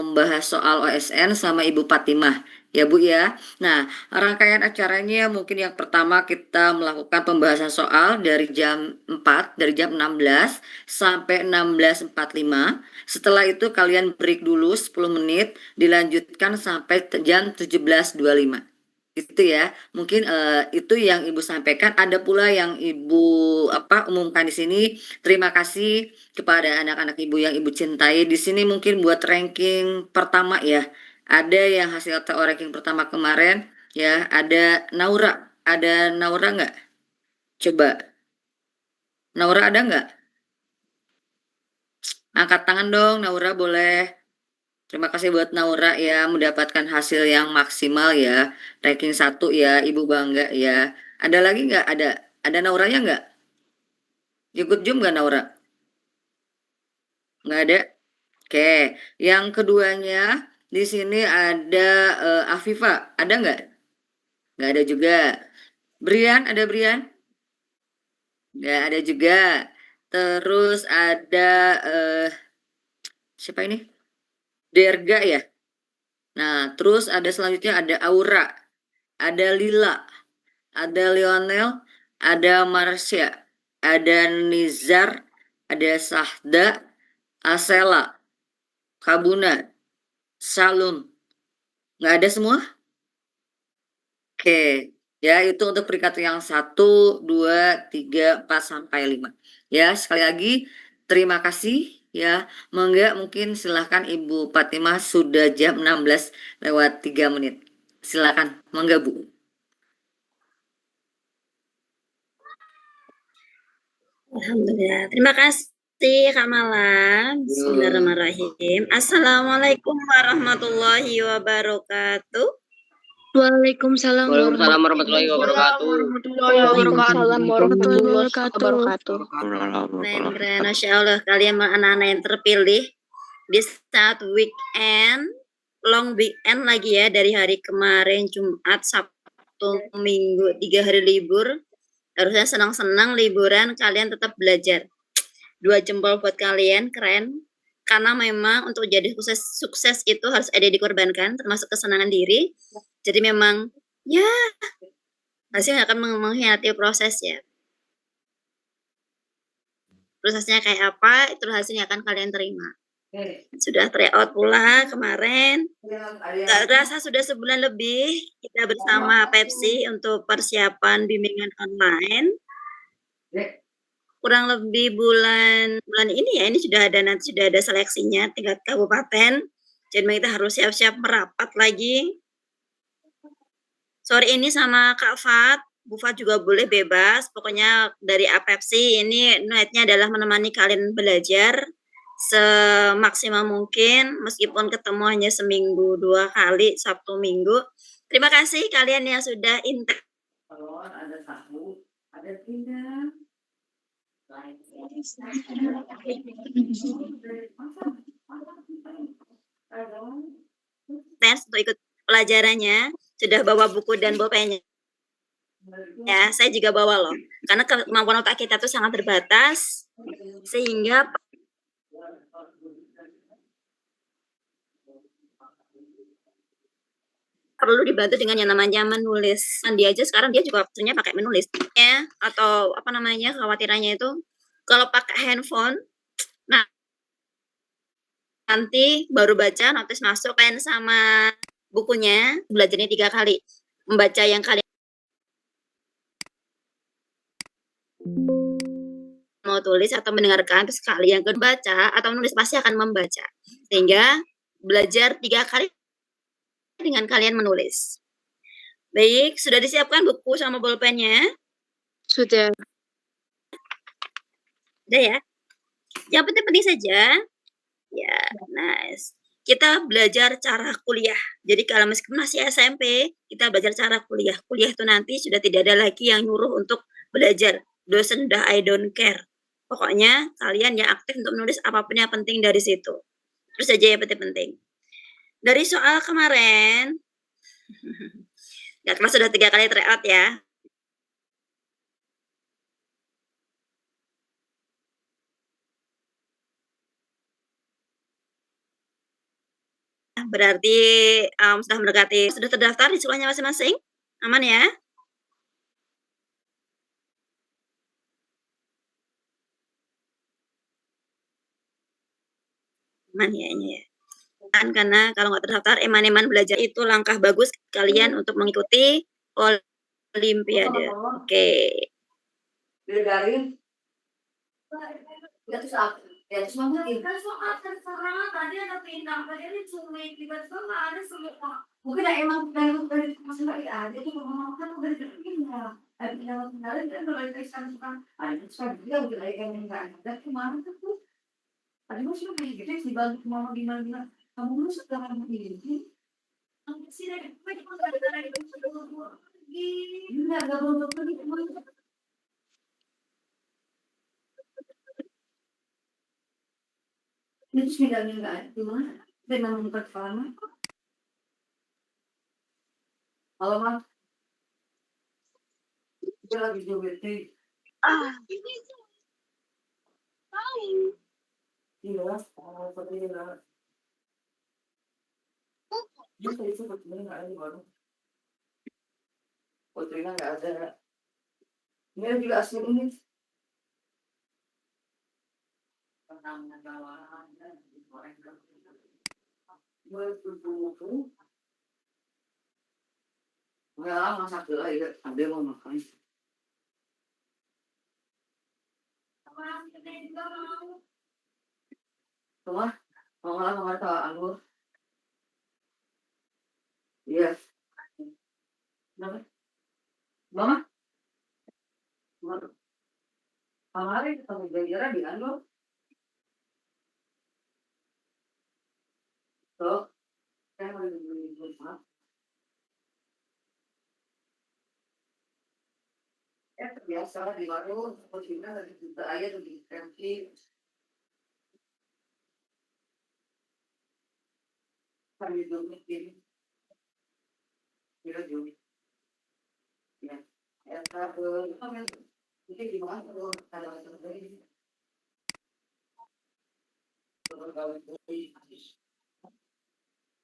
membahas soal OSN sama Ibu Fatimah, ya Bu ya. Nah, rangkaian acaranya mungkin yang pertama kita melakukan pembahasan soal dari jam 4, dari jam 16 sampai 16.45. Setelah itu kalian break dulu 10 menit, dilanjutkan sampai jam 17.25. Itu ya, mungkin itu yang Ibu sampaikan. Ada pula yang Ibu umumkan di sini. Terima kasih kepada anak-anak Ibu yang Ibu cintai. Di sini mungkin buat ranking pertama ya. Ada yang hasil TO ranking pertama kemarin ya, ada Naura. Ada Naura nggak? Coba. Naura ada nggak? Angkat tangan dong, Naura boleh. Terima kasih buat Naura ya, mendapatkan hasil yang maksimal ya. Ranking satu ya, Ibu bangga ya. Ada lagi nggak? Ada Nauranya nggak? Ikut Zoom nggak Naura? Nggak ada. Oke, yang keduanya di sini ada Afifa. Ada nggak? Nggak ada juga. Brian, ada Brian? Nggak ada juga. Terus ada eh, siapa ini? Derga ya. Nah, terus ada selanjutnya ada Aura, ada Lila, ada Lionel, ada Marsha, ada Nizar, ada Sahda, Asela, Kabuna, Salum. Nggak ada semua? Oke, ya itu untuk peringkat yang satu, 2, 3, 4 sampai 5. Ya, sekali lagi terima kasih ya. Monggo mungkin silahkan Ibu Fatimah sudah jam 16:03. Silakan, monggo Bu. Alhamdulillah. Terima kasih Kak Malam. Bismillahirrahmanirrahim. Assalamualaikum warahmatullahi wabarakatuh. Waalaikumsalam warahmatullahi wabarakatuh. Waalaikumsalam warahmatullahi wabarakatuh. Keren, Masya Allah. Kalian anak-anak yang terpilih di saat weekend, long weekend lagi ya, dari hari kemarin Jumat, Sabtu, Minggu, 3 hari libur. Harusnya senang-senang liburan, kalian tetap belajar. 2 jempol buat kalian, keren. Karena memang untuk jadi sukses itu harus ada dikorbankan, termasuk kesenangan diri. Jadi memang ya hasilnya akan mengkhianati proses ya. Prosesnya kayak apa, itu hasilnya akan kalian terima. Sudah tryout pula kemarin. Gak rasa sudah sebulan lebih kita bersama Pepsi untuk persiapan bimbingan online. Kurang lebih bulan ini ya, ini sudah ada seleksinya tingkat kabupaten. Jadi kita harus siap-siap merapat lagi. Sore ini sama Kak Fat, Bu Fat juga boleh bebas. Pokoknya dari Apepsi ini niatnya adalah menemani kalian belajar semaksimal mungkin, meskipun ketemu hanya seminggu 2 kali, Sabtu Minggu. Terima kasih kalian yang sudah intens. Ada tahu, ada tidak. Tes untuk ikut pelajarannya, sudah bawa buku dan bolpennya. Ya, saya juga bawa loh. Karena kemampuan otak kita tuh sangat terbatas, sehingga perlu dibantu dengan yang namanya menulis. Dia aja sekarang dia juga waktunya pakai menulis ya, atau apa namanya, khawatirannya itu kalau pakai handphone, nah nanti baru baca, notis masuk pen sama bukunya, belajarnya 3 kali. Membaca yang kalian mau tulis atau mendengarkan, terus kalian baca atau menulis, pasti akan membaca. Sehingga belajar 3 kali dengan kalian menulis. Baik, sudah disiapkan buku sama bolpennya? Sudah. Udah ya? Yang penting-penting saja. Ya, nice. Kita belajar cara kuliah. Jadi kalau meskipun masih SMP, kita belajar cara kuliah. Kuliah itu nanti sudah tidak ada lagi yang nyuruh untuk belajar. Dosen udah I don't care. Pokoknya kalian yang aktif untuk menulis apapun yang penting dari situ. Terus aja yang penting-penting. Dari soal kemarin, Kak Kelas sudah 3 kali tryout ya. Berarti sudah mendekati, sudah terdaftar di sekolahnya masing-masing? Aman ya? Aman ya ini ya. Kan karena kalau nggak terdaftar, eman-eman belajar itu langkah bagus kalian untuk mengikuti Olimpiade. Oke. Bidadari. Ya terus apa? Ya terus mama soal terserah tadi ada pindah tadi ini cuma tiba-tiba nggak ada semua. Mungkin emang dari masih lagi ada tuh mama kan udah pindah. Pindah kemarin kan udah dari sekarang ada sekarang dia udah lagi yang nggak ada kemarin tuh. Tadi masih kayak gitu sih bantu mama gimana kamu lu sekarang ini. Sih dari gue cuma gara-gara itu lagi. Enggak boleh pergi kemana. Terus bidangnya nggak ada di mana? Dengan membuka kepala. Halo mas, kita lagi joget nih. Iya, seperti ini lah. Justru itu sepertinya nggak ada di baru. Putrinya nggak ada. Ini juga asli ini. Penanganan bawahan dan digoreng. Bertubuh. Enggak, masak dulu aja. Ambil mau makan. Rumah, mau tahu anggur. Iya. Kenapa? Mama? Kemarin ketemu Jajara di anggur. Tuh, saya mau beli rumah. Terbiasa di warung, posisinya lagi juta aja tuh di kantin. Kami dulu ini, kita dulu. Ya, ya kalau ini gimana kalau ada terjadi? Kalau kawin ini,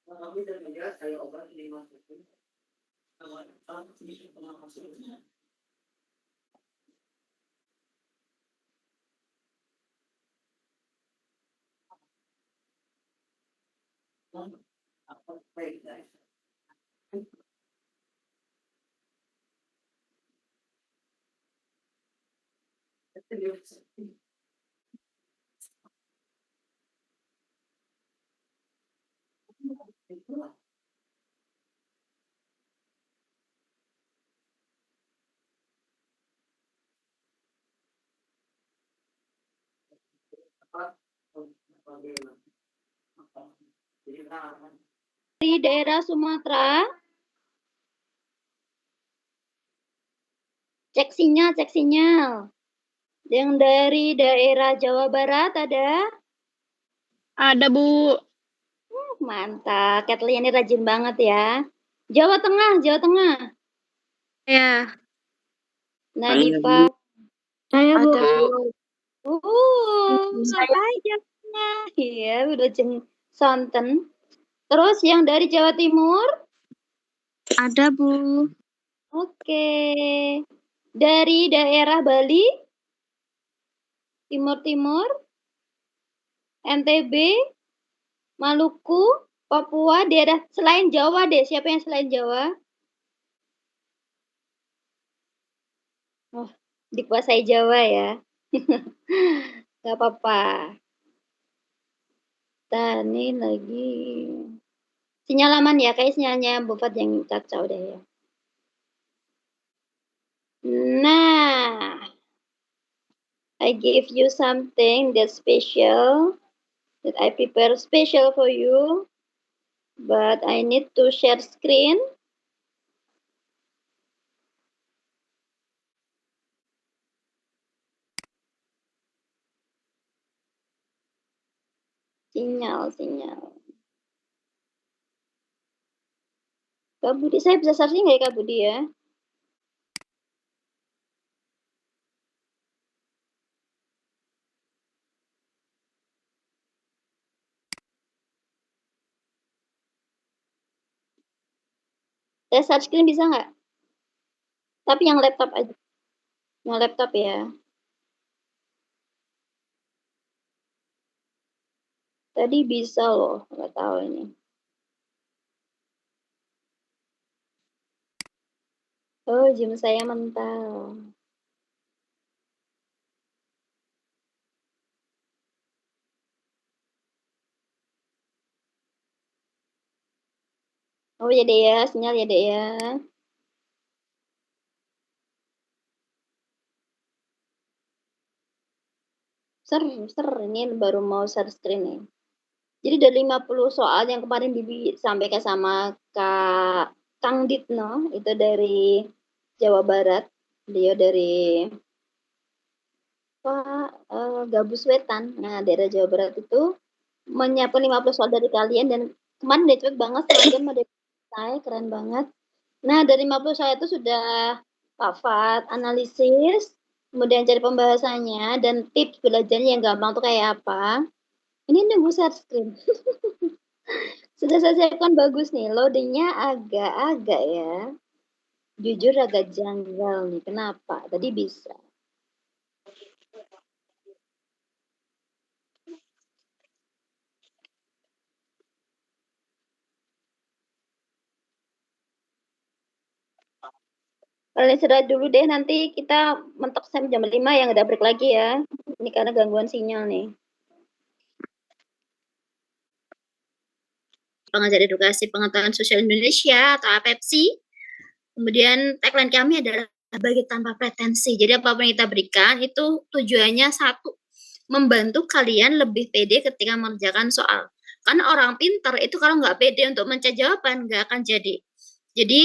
kalau kami terbiasa saya obat ini masukin. Kalau ini pernah masuknya. Apa baik guys? Di daerah Sumatera, cek sinyal. Yang dari daerah Jawa Barat ada? Ada, Bu. Mantap, Kathleen ini rajin banget ya. Jawa Tengah. Ya. Nadifa. Saya, Bu. Apa aja? Iya, udah sonten. Terus yang dari Jawa Timur? Ada, Bu. Oke. Dari daerah Bali? Timur, NTB, Maluku, Papua, daerah selain Jawa deh. Siapa yang selain Jawa? Oh, dikuasai Jawa ya. Gak apa-apa. Ini lagi. Sinyal aman ya, kayak sinyalnya Bufat yang kacau deh ya. Nah, I give you something that's special, that I prepare special for you, but I need to share screen. Sinyal. Kak Budi, saya bisa searching nggak ya Kak Budi ya? Tes share screen bisa nggak? Tapi yang laptop aja. Yang laptop ya. Tadi bisa loh, nggak tahu ini. Oh, Zoom saya mental. Oh ya deh ya, sinyal ya deh ya. Ini baru mau share screen nih. Jadi dari 50 soal yang kemarin disampaikan sama Kak Kang Ditno, itu dari Jawa Barat, dia dari Gabus Wetan. Nah, daerah Jawa Barat itu menyiapkan 50 soal dari kalian dan kemarin udah cepet banget, setengah jam ada selesai, keren banget. Nah, dari 50 soal itu sudah hafal, analisis, kemudian cari pembahasannya dan tips belajarnya yang gampang tuh kayak apa. Ini nunggu share screen. Sudah saya siapkan bagus nih, loadingnya agak-agak ya. Jujur agak janggal nih, kenapa? Tadi bisa. Kalian istirahat dulu deh, nanti kita mentok sampai jam 5 ya, nggak ada break lagi ya. Ini karena gangguan sinyal nih. Pengajar Edukasi Pengetahuan Sosial Indonesia atau APEPSI. Kemudian tagline kami adalah bagi tanpa pretensi. Jadi apapun yang kita berikan itu tujuannya satu, membantu kalian lebih pede ketika mengerjakan soal. Karena orang pintar itu kalau nggak pede untuk mencari jawaban nggak akan jadi. Jadi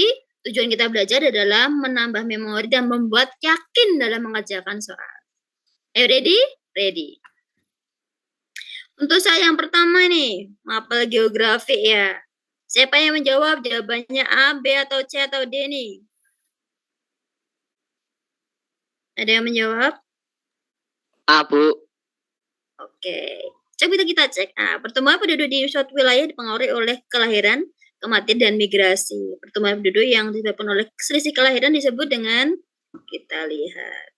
tujuan kita belajar adalah menambah memori dan membuat yakin dalam mengerjakan soal. Ayo ready? Ready. Untuk saya yang pertama nih, mapel geografi ya. Siapa yang menjawab? Jawabannya A, B, atau C, atau D nih? Ada yang menjawab? A, Bu. Oke. Coba kita cek. Nah, pertemuan penduduk di suatu wilayah dipengaruhi oleh kelahiran, kematian, dan migrasi. Pertemuan penduduk yang disebabkan oleh selisih kelahiran disebut dengan, kita lihat.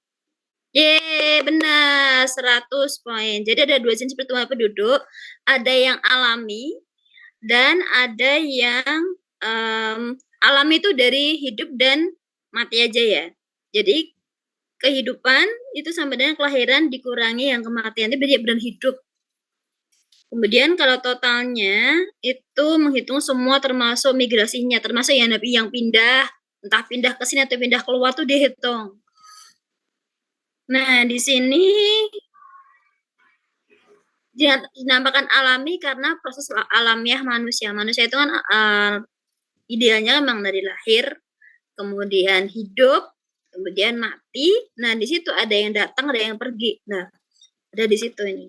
Yeay, benar, 100 poin. Jadi ada dua jenis pertemuan penduduk, ada yang alami dan ada yang alami itu dari hidup dan mati aja ya. Jadi kehidupan itu sama dengan kelahiran dikurangi yang kematian, itu benar-benar hidup. Kemudian kalau totalnya itu menghitung semua termasuk migrasinya, termasuk yang pindah, entah pindah ke sini atau pindah keluar tuh dihitung. Nah, di sini dinamakan alami karena proses alamiah manusia. Manusia itu kan idealnya memang dari lahir, kemudian hidup, kemudian mati. Nah, di situ ada yang datang, ada yang pergi. Nah, ada di situ ini.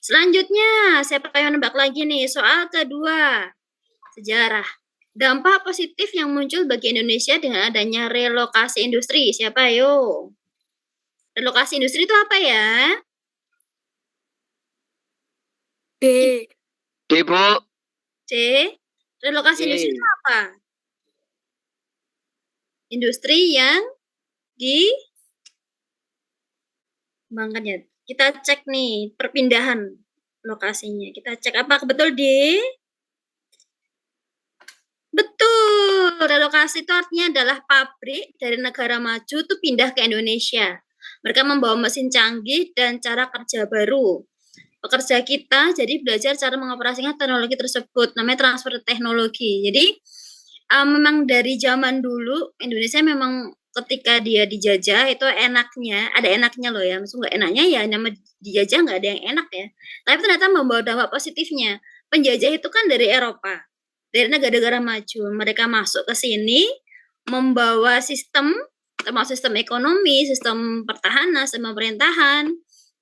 Selanjutnya, siapa yang nebak lagi nih? Soal kedua, sejarah. Dampak positif yang muncul bagi Indonesia dengan adanya relokasi industri. Siapa yo? Relokasi industri itu apa ya? D. D, Bu. C. Relokasi industri itu apa? Industri yang dikembangkan ya. Kita cek nih perpindahan lokasinya. Kita cek apa betul di? Betul. Relokasi itu artinya adalah pabrik dari negara maju itu pindah ke Indonesia. Mereka membawa mesin canggih dan cara kerja baru. Pekerja kita jadi belajar cara mengoperasikan teknologi tersebut, namanya transfer teknologi. Jadi memang dari zaman dulu Indonesia memang ketika dia dijajah itu enaknya, ada enaknya loh ya, maksudnya nggak enaknya ya nama dijajah nggak ada yang enak ya. Tapi ternyata membawa dampak positifnya. Penjajah itu kan dari Eropa, dari negara-negara maju, mereka masuk ke sini membawa sistem, termasuk sistem ekonomi, sistem pertahanan, sistem pemerintahan,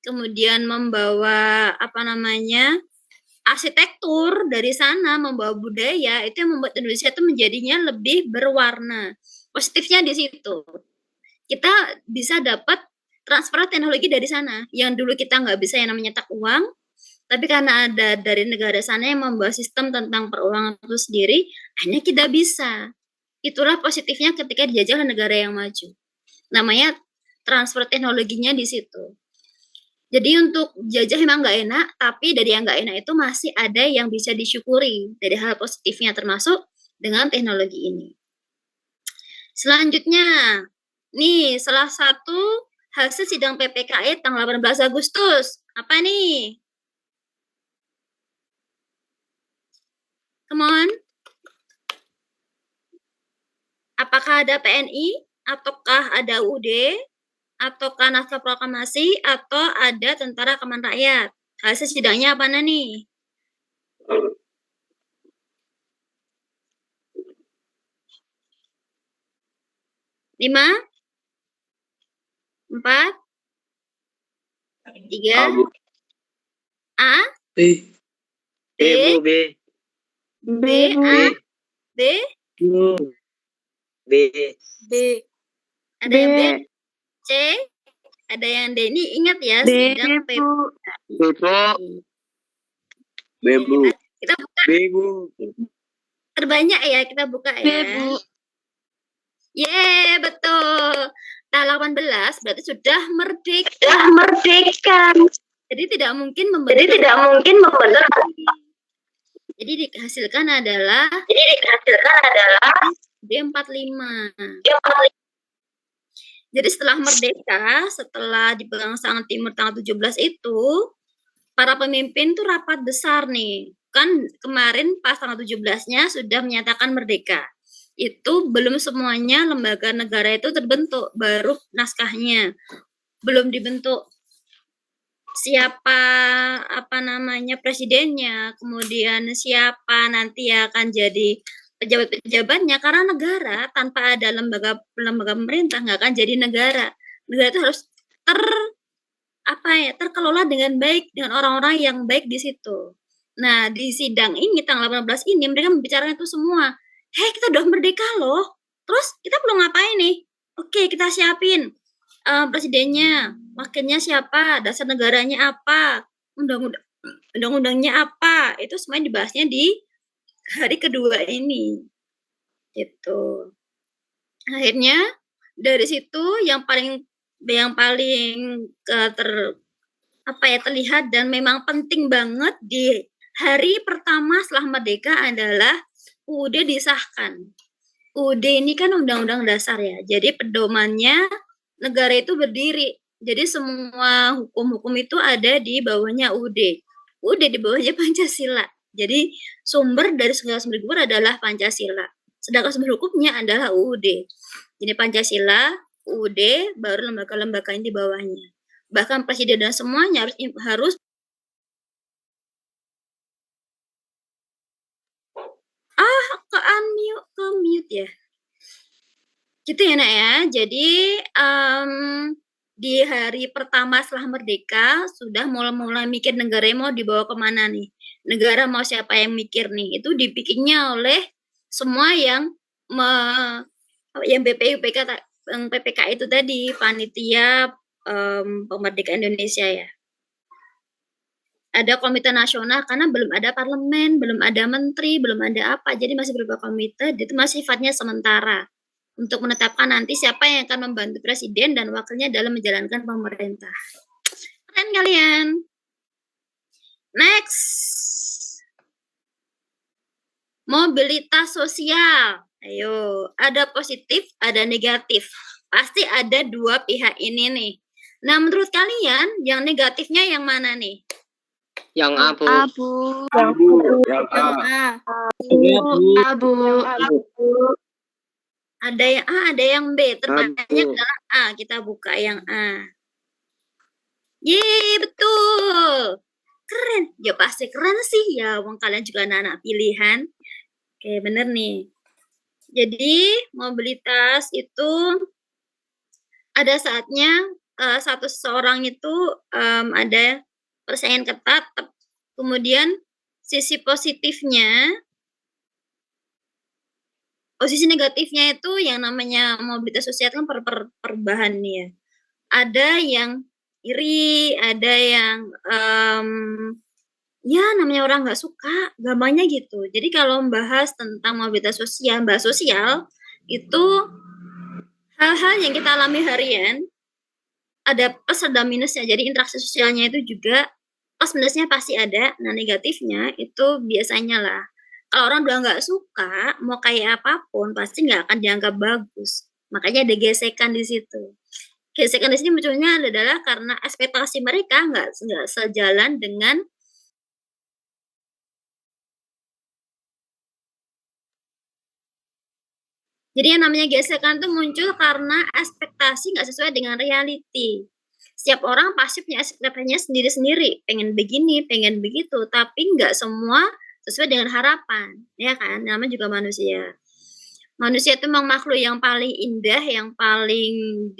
kemudian membawa arsitektur dari sana, membawa budaya, itu yang membuat Indonesia itu menjadinya lebih berwarna. Positifnya di situ. Kita bisa dapat transfer teknologi dari sana. Yang dulu kita nggak bisa yang namanya nyetak uang, tapi karena ada dari negara sana yang membawa sistem tentang peruangan itu sendiri, akhirnya kita bisa. Itulah positifnya ketika dijajah negara yang maju. Namanya transfer teknologinya di situ. Jadi untuk jajah memang nggak enak, tapi dari yang nggak enak itu masih ada yang bisa disyukuri dari hal positifnya, termasuk dengan teknologi ini. Selanjutnya, nih salah satu hasil sidang PPKI tanggal 18 Agustus. Apa nih? Come on. Apakah ada PNI, ataukah ada UUD, ataukah naskah proklamasi, atau ada Tentara Keamanan Rakyat? Hasil sidangnya apa nih? 5, 4, 3, A, B. B, B. B, A, B, B. B. Ada yang B, C, ada yang D. Ini ingat ya, sidang B, Bu. B, Bu. Kita buka B, Bu. terbanyak ya, kita buka ya. Yeay, betul. Tanggal 18 berarti sudah merdeka. Jadi tidak mungkin membentuk. Jadi dihasilkan adalah D45. Jadi setelah merdeka, setelah dipegang Sangat Timur tanggal 17 itu, para pemimpin tuh rapat besar nih. Kan kemarin pas tanggal 17-nya sudah menyatakan merdeka. Itu belum semuanya lembaga negara itu terbentuk, baru naskahnya. Belum dibentuk siapa presidennya, kemudian siapa nanti akan jadi pejabat-pejabatnya, karena negara tanpa ada lembaga pemerintah nggak akan jadi negara. Negara itu harus terkelola dengan baik, dengan orang-orang yang baik di situ. Nah, di sidang ini tanggal 18 ini mereka membicarakan itu semua. Hei, kita udah merdeka loh. Terus kita belum ngapain nih? Oke, kita siapin presidennya, wakilnya siapa, dasar negaranya apa, undang-undangnya apa. Itu semuanya dibahasnya di hari kedua ini. Gitu. Akhirnya dari situ yang paling terlihat dan memang penting banget di hari pertama setelah merdeka adalah UUD disahkan. UUD ini kan undang-undang dasar ya. Jadi pedomannya negara itu berdiri. Jadi semua hukum-hukum itu ada di bawahnya UUD. UUD di bawahnya Pancasila. Jadi sumber dari segala sumber hukum adalah Pancasila. Sedangkan sumber hukumnya adalah UUD. Jadi Pancasila, UUD, baru lembaga-lembaga yang di bawahnya. Bahkan presiden dan semuanya harus ke mute ya. Gitu ya, Nak ya. Jadi di hari pertama setelah merdeka sudah mulai mikir negara mau dibawa kemana nih. Negara mau siapa yang mikir nih. Itu dibikinnya oleh semua yang PPK itu tadi, panitia pemerdekaan Indonesia ya. Ada komite nasional karena belum ada parlemen, belum ada menteri, belum ada apa. Jadi masih berupa komite, itu masih sifatnya sementara. Untuk menetapkan nanti siapa yang akan membantu presiden dan wakilnya dalam menjalankan pemerintah. Keren kalian. Next. Mobilitas sosial. Ayo, ada positif, ada negatif. Pasti ada dua pihak ini nih. Nah, menurut kalian yang negatifnya yang mana nih? Yang A, Bu. Yang A. Ada yang A, ada yang B. Terbanyak adalah A. Kita buka yang A. Yeay, betul. Keren. Ya pasti keren sih ya. Wong kalian juga anak-anak pilihan. Oke, bener nih. Jadi mobilitas itu ada saatnya satu seseorang itu ada persaingan ketat. Kemudian sisi negatifnya itu yang namanya mobilitas sosial kan perubahan nih ya. Ada yang iri, ada yang namanya orang nggak suka, gampangnya gitu. Jadi kalau membahas tentang mobilitas sosial, bahas sosial, itu hal-hal yang kita alami harian ada plus ada minusnya. Jadi interaksi sosialnya itu juga plus minusnya pasti ada. Nah negatifnya itu biasanya lah kalau orang udah nggak suka mau kayak apapun pasti nggak akan dianggap bagus. Makanya ada gesekan di situ. Gesekan di sini munculnya adalah karena ekspektasi mereka nggak sejalan dengan jadi yang namanya gesekan itu muncul karena ekspektasi nggak sesuai dengan reality. Setiap orang pasti punya ekspektasinya sendiri-sendiri, pengen begini, pengen begitu, tapi nggak semua sesuai dengan harapan, ya kan? Namanya juga manusia. Manusia itu memang makhluk yang paling indah, yang paling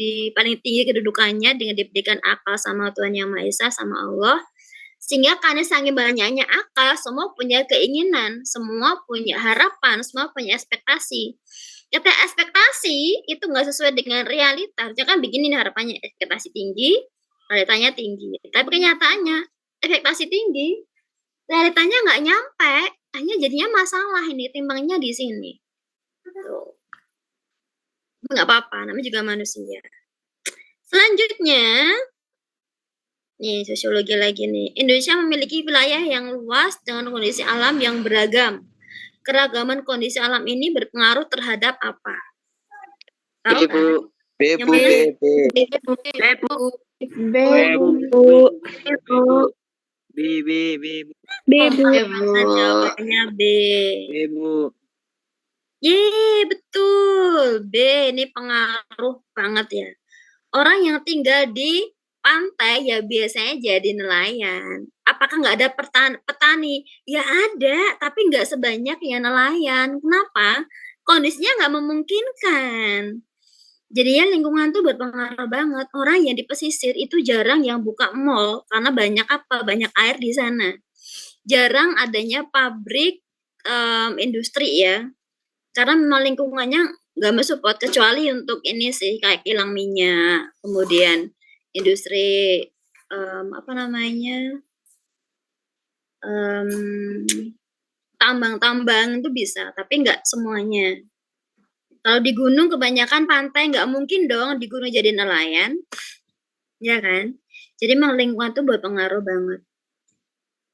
tinggi kedudukannya dengan diberikan akal sama Tuhan Yang Maha Esa, sama Allah. Sehingga karena saking banyaknya akal, semua punya keinginan, semua punya harapan, semua punya ekspektasi. Kata ekspektasi itu nggak sesuai dengan realita. Harusnya kan begini nih harapannya, ekspektasi tinggi, realitanya tinggi. Tapi kenyataannya ekspektasi tinggi, realitanya nggak nyampe, hanya jadinya masalah ini timbangnya di sini. Tuh. Nggak apa-apa, namanya juga manusia. Selanjutnya, nih sosiologi lagi nih. Indonesia memiliki wilayah yang luas dengan kondisi alam yang beragam. Keragaman kondisi alam ini berpengaruh terhadap apa? Tahu kan? Bebu. Jawabannya B. Bebu. Yeay, betul. B ini pengaruh banget ya. Orang yang tinggal di pantai ya biasanya jadi nelayan. Apakah nggak ada petani? Ya ada, tapi nggak sebanyak yang nelayan. Kenapa? Kondisinya nggak memungkinkan. Jadinya lingkungan tuh berpengaruh banget. Orang yang di pesisir itu jarang yang buka mall karena banyak apa? Banyak air di sana. Jarang adanya pabrik industri ya. Karena memang lingkungannya nggak mensupport kecuali untuk ini sih kayak kilang minyak, kemudian industri tambang-tambang itu bisa, tapi nggak semuanya. Kalau di gunung kebanyakan pantai nggak mungkin dong di gunung jadi nelayan, ya kan? Jadi memang lingkungan itu berpengaruh banget.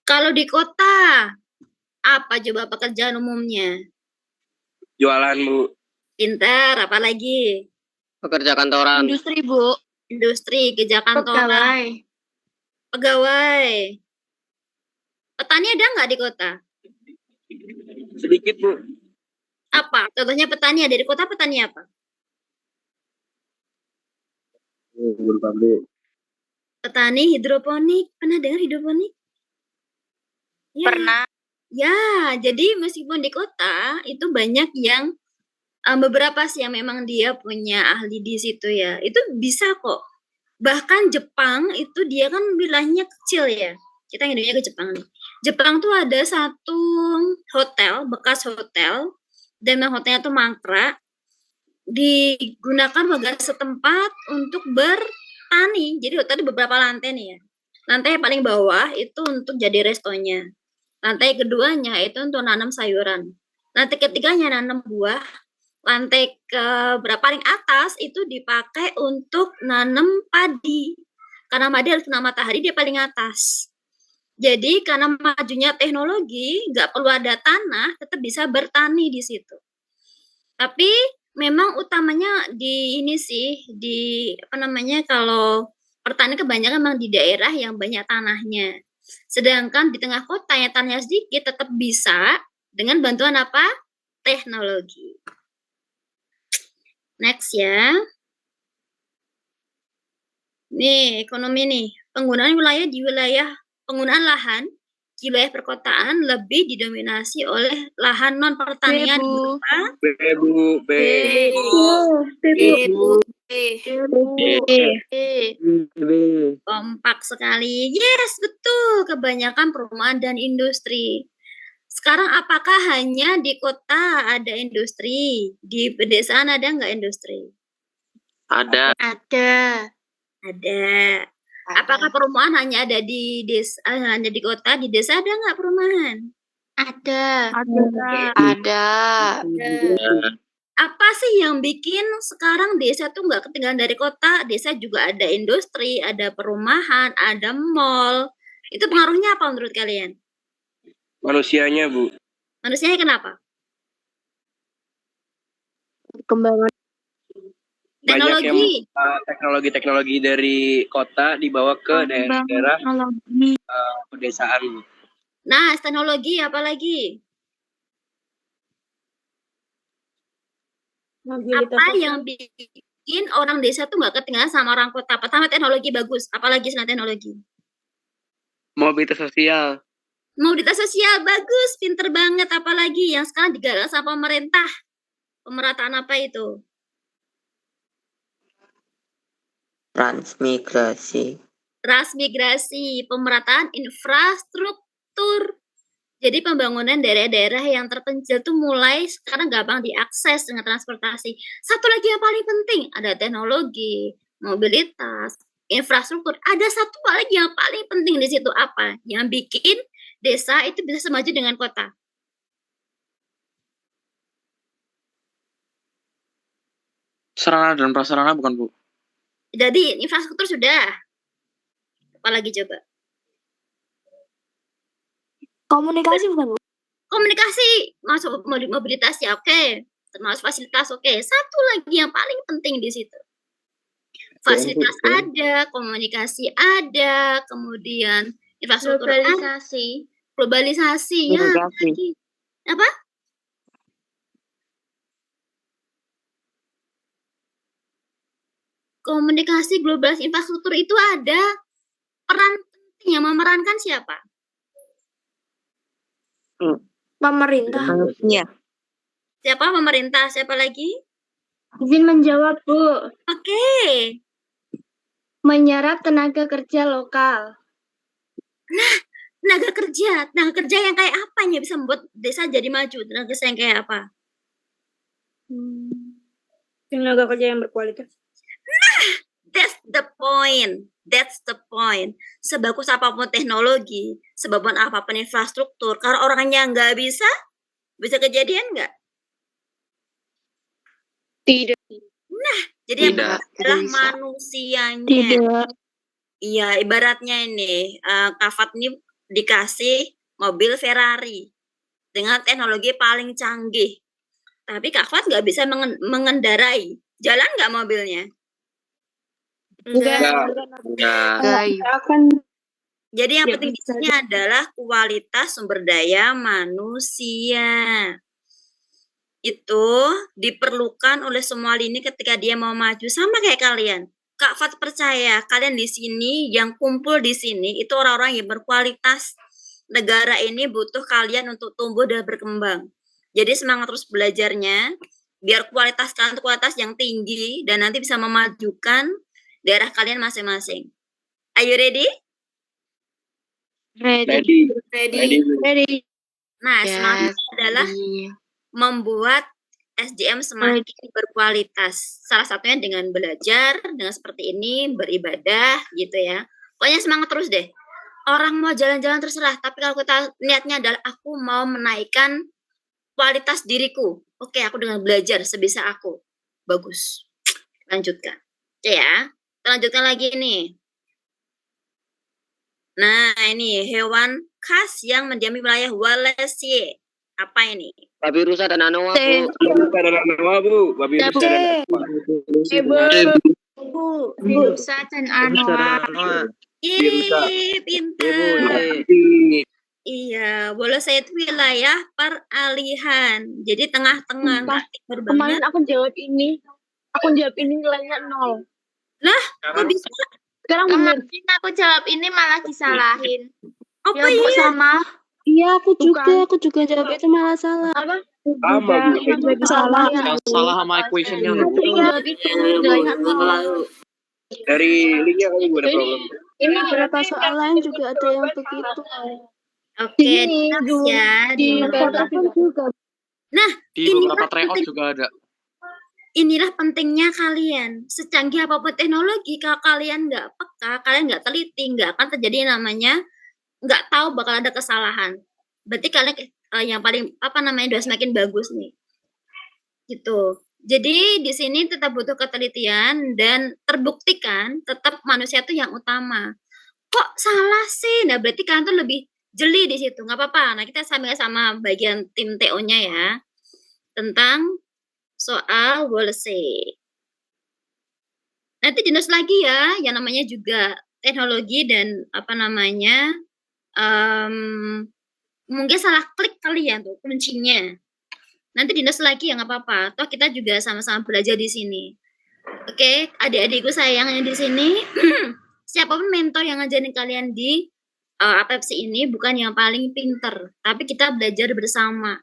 Kalau di kota, apa coba pekerjaan umumnya? Jualan, Bu. Pintar, apalagi? Pekerja kantoran. Industri, Bu. Industri, kerja kantoran. Pegawai. Petani ada nggak di kota? Sedikit, Bu. Apa? Contohnya petani ada di kota, petani apa? Petani hidroponik. Pernah dengar hidroponik? Ya. Pernah. Ya, jadi meskipun di kota itu banyak yang beberapa sih yang memang dia punya ahli di situ ya. Itu bisa kok. Bahkan Jepang itu dia kan wilayahnya kecil ya. Kita ngidupnya ke Jepang nih. Jepang tuh ada satu hotel, bekas hotel, dan hotelnya tuh mangkrak, digunakan warga setempat untuk bertani. Jadi hotel ada beberapa lantai nih ya. Lantai yang paling bawah itu untuk jadi restonya. Lantai keduanya itu untuk nanam sayuran. Lantai ketiganya nanam buah. Lantai paling atas itu dipakai untuk nanam padi. Karena padi harus kena matahari, dia paling atas. Jadi karena majunya teknologi, nggak perlu ada tanah, tetap bisa bertani di situ. Tapi memang utamanya di ini sih, di kalau pertanian kebanyakan memang di daerah yang banyak tanahnya. Sedangkan di tengah kota yang tanahnya sedikit tetap bisa dengan bantuan apa? Teknologi. Next ya. Nih, ekonomi nih. Penggunaan lahan di wilayah perkotaan lebih didominasi oleh lahan non pertanian. Kompak sekali. Yes, betul. Kebanyakan perumahan dan industri. Sekarang apakah hanya di kota ada industri? Di pedesaan ada nggak industri? Ada. Ada. Apakah perumahan hanya ada di desa, hanya di kota? Di desa ada nggak perumahan? Ada. Apa sih yang bikin sekarang desa tuh nggak ketinggalan dari kota? Desa juga ada industri, ada perumahan, ada mall. Itu pengaruhnya apa menurut kalian? Manusianya, Bu. Manusianya kenapa? Perkembangan Banyak yang Teknologi. teknologi-teknologi dari kota dibawa ke daerah-daerah teknologi. pedesaan, Bu. Nah, teknologi apa lagi? Apa yang bikin orang desa tuh nggak ketinggalan sama orang kota? Pertama teknologi bagus, apalagi selain teknologi? Mobilitas sosial. Mobilitas sosial bagus, pinter banget. Apalagi yang sekarang digagas sama pemerintah? Pemerataan apa itu? Transmigrasi. Transmigrasi, pemerataan infrastruktur. Jadi pembangunan daerah-daerah yang terpencil tuh mulai sekarang gampang diakses dengan transportasi. Satu lagi yang paling penting, ada teknologi, mobilitas, infrastruktur. Ada satu lagi yang paling penting di situ apa? Yang bikin desa itu bisa semaju dengan kota. Sarana dan prasarana bukan, Bu? Jadi infrastruktur sudah. Apalagi coba? Komunikasi bukan, Bu? Komunikasi masuk mobilitas ya, oke. Termasuk fasilitas, oke. Satu lagi yang paling penting di situ. Fasilitas ada, komunikasi ada, kemudian infrastruktur Globalisasi. globalisasi ya. Globalisasi. Apa? Komunikasi globalisasi infrastruktur itu ada. Peran penting yang memerankan siapa? Pemerintah. Iya. Siapa pemerintah? Siapa lagi? Izin menjawab, Bu. Oke. Menyerap tenaga kerja lokal. Tenaga kerja yang kayak apa yang bisa membuat desa jadi maju? Tenaga kerja yang kayak apa? Tenaga kerja yang berkualitas. That's the point. That's the point. Sebagus apapun teknologi, sebagus apapun infrastruktur, kalau orangnya nggak bisa kejadian nggak? Tidak. Jadi yang Tidak. penting adalah Bisa. manusianya. Tidak. Iya, ibaratnya ini, Kafat ini dikasih mobil Ferrari dengan teknologi paling canggih. Tapi Kafat nggak bisa mengendarai. Jalan nggak mobilnya? Enggak. Akan Jadi yang Ya, penting di bisa. sini adalah kualitas sumber daya manusia. Itu diperlukan oleh semua lini ketika dia mau maju, sama kayak kalian. Kak Fat percaya kalian di sini yang kumpul di sini itu orang-orang yang berkualitas. Negara ini butuh kalian untuk tumbuh dan berkembang. Jadi semangat terus belajarnya biar kualitas kalian itu kualitas yang tinggi dan nanti bisa memajukan daerah kalian masing-masing. Are you ready? ready. Ready. Nah, Yes. semangat adalah membuat SDM semakin berkualitas. Salah satunya dengan belajar, dengan seperti ini, beribadah gitu ya. Pokoknya semangat terus deh. Orang mau jalan-jalan terserah, tapi kalau kita niatnya adalah aku mau menaikkan kualitas diriku. Oke, aku dengan belajar sebisa aku. Bagus. Lanjutkan. Oke ya. Kita lanjutkan lagi nih. Nah, ini hewan khas yang mendiami wilayah Walese. Apa ini? Babi rusa dan anoa, Bu. C. Rusa dan anoa, Bu. Babi rusa dan anoa. Bu. Bursa dan Anoa. Ih, pintar. Iya, Walese itu wilayah peralihan. Jadi tengah-tengah, nggak timur banget. Kemarin aku jawab ini nilainya 0. Kok bisa? Sekarang benar. Kemarin aku jawab ini malah disalahin. Apa Ya, Bu, iya? sama. Iya, aku juga jawab itu malah salah. Apa? Sama, Bu. Salah. Yang salah sama equationnya, Bu. Aku jawab itu nilainya 0. Dari linknya kali Bu ada problem. Ini beberapa soal lain juga ada yang begitu. Oke, next ya. Di beberapa juga. Di Ini beberapa kan tryout penting. juga ada. Inilah pentingnya kalian. Secanggih apapun teknologi, kalau kalian nggak peka, kalian nggak teliti, nggak akan terjadi namanya nggak tahu bakal ada kesalahan. Berarti kalian yang paling udah semakin bagus nih. Gitu. Jadi di sini tetap butuh ketelitian dan terbuktikan tetap manusia itu yang utama. Kok salah sih? Nah, berarti kalian tuh lebih jeli di situ. Nggak apa-apa. Nah, kita sama-sama bagian tim TO-nya ya. Tentang soal Wolsey. Nanti dinas lagi ya, yang namanya juga teknologi dan apa namanya, mungkin salah klik kali ya tuh kuncinya. Nanti dinas lagi ya nggak apa-apa. Toh kita juga sama-sama belajar di sini. Oke, adik-adikku sayang yang di sini, siapapun mentor yang ngajarin kalian di APEPSI ini bukan yang paling pinter, tapi kita belajar bersama.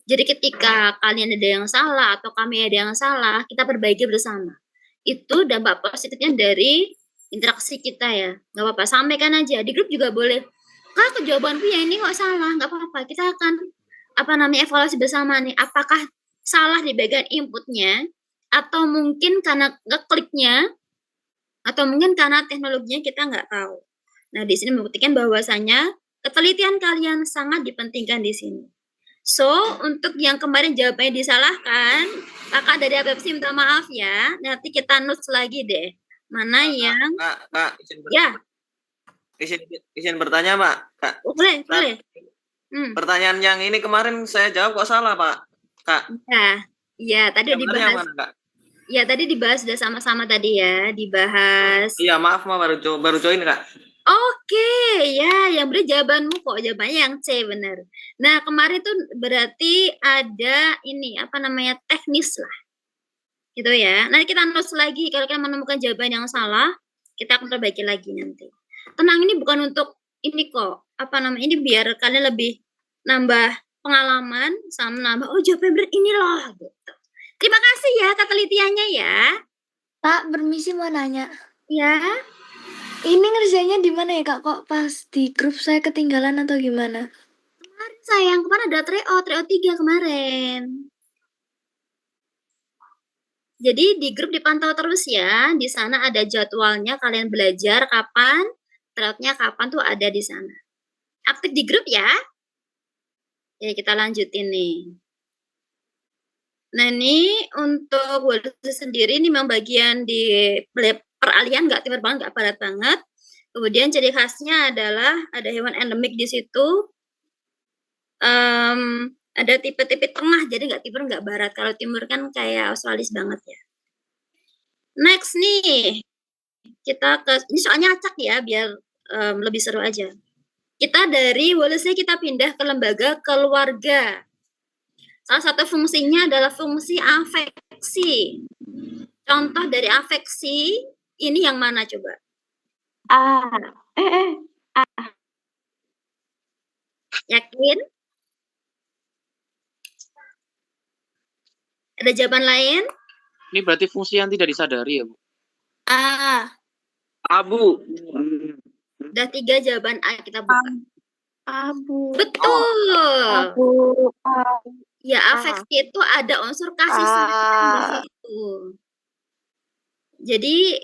Jadi ketika kalian ada yang salah atau kami ada yang salah, kita perbaiki bersama. Itu dampak positifnya dari interaksi kita ya. Nggak apa-apa, sampaikan aja. Di grup juga boleh. Kak, jawabanku ya ini kok salah. Nggak apa-apa, kita akan evaluasi bersama nih. Apakah salah di bagian inputnya, atau mungkin karena ngekliknya, atau mungkin karena teknologinya kita nggak tahu. Nah, di sini membuktikan bahwasanya ketelitian kalian sangat dipentingkan di sini. So, untuk yang kemarin jawabannya disalahkan, kakak dari APEPSI minta maaf ya. Nanti kita notes lagi deh. Mana yang... Kak, ya. Izin bertanya, Pak. Kak. Boleh. Pertanyaan yang ini kemarin saya jawab kok salah, Pak. Kak. Ya, tadi dibahas. Mana, Kak? Ya, tadi dibahas sudah sama-sama tadi ya, dibahas. Iya, maaf, baru join, Kak. Oke, ya, yang benar jawabanmu kok, jawabannya yang C, benar. Nah, kemarin tuh berarti ada ini, teknis lah. Gitu ya. Nanti kita notes lagi, kalau kita menemukan jawaban yang salah, kita akan perbaiki lagi nanti. Tenang, ini bukan untuk ini kok, ini biar kalian lebih nambah pengalaman, sama nambah, oh jawaban benar ini loh, gitu. Terima kasih ya ketelitiannya ya. Kak, permisi mau nanya. Ya. Ini ngerjainnya di mana ya, Kak? Kok pas di grup saya ketinggalan atau gimana? Kemarin sayang, kemarin ada Treo 3 kemarin. Jadi di grup dipantau terus ya. Di sana ada jadwalnya, kalian belajar kapan, Treo-nya kapan tuh ada di sana. Aktif di grup ya. Jadi kita lanjutin nih. Nah, ini untuk Wolsey sendiri ini memang bagian di peralihan, nggak timur banget, nggak barat banget. Kemudian ciri khasnya adalah ada hewan endemik di situ. Ada tipe-tipe tengah, jadi nggak timur nggak barat. Kalau timur kan kayak Australis banget ya. Next nih, kita ini soalnya acak ya, biar lebih seru aja. Kita dari Wolsey kita pindah ke lembaga keluarga. Salah satu fungsinya adalah fungsi afeksi. Contoh dari afeksi ini yang mana coba? Yakin? Ada jawaban lain? Ini berarti fungsi yang tidak disadari ya, Bu? Abu. Udah 3 jawaban A kita buka. Abu. Betul. Abu. Ya, afeksi itu ada unsur kasih sayang di situ. Jadi,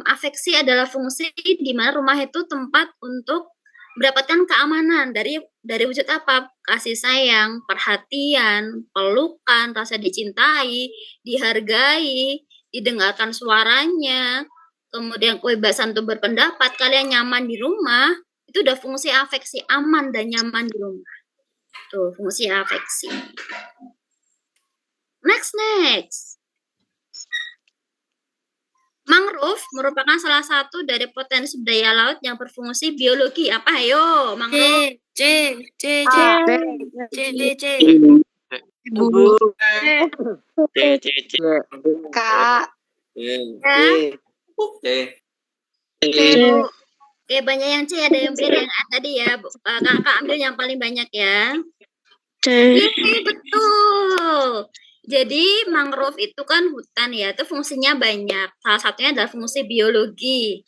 afeksi adalah fungsi di mana rumah itu tempat untuk mendapatkan keamanan dari wujud apa? Kasih sayang, perhatian, pelukan, rasa dicintai, dihargai, didengarkan suaranya, kemudian kebebasan untuk berpendapat, kalian nyaman di rumah, itu udah fungsi afeksi, aman dan nyaman di rumah. Tuh, fungsi afeksi. Next. Mangrove merupakan salah satu dari potensi daya laut yang berfungsi biologi. Apa ayo, mangrove? C. Kak. Oke, banyak yang C, ada yang B, ada yang A tadi ya. Kakak ambil yang paling banyak ya. Betul. Jadi mangrove itu kan hutan ya, itu fungsinya banyak. Salah satunya adalah fungsi biologi.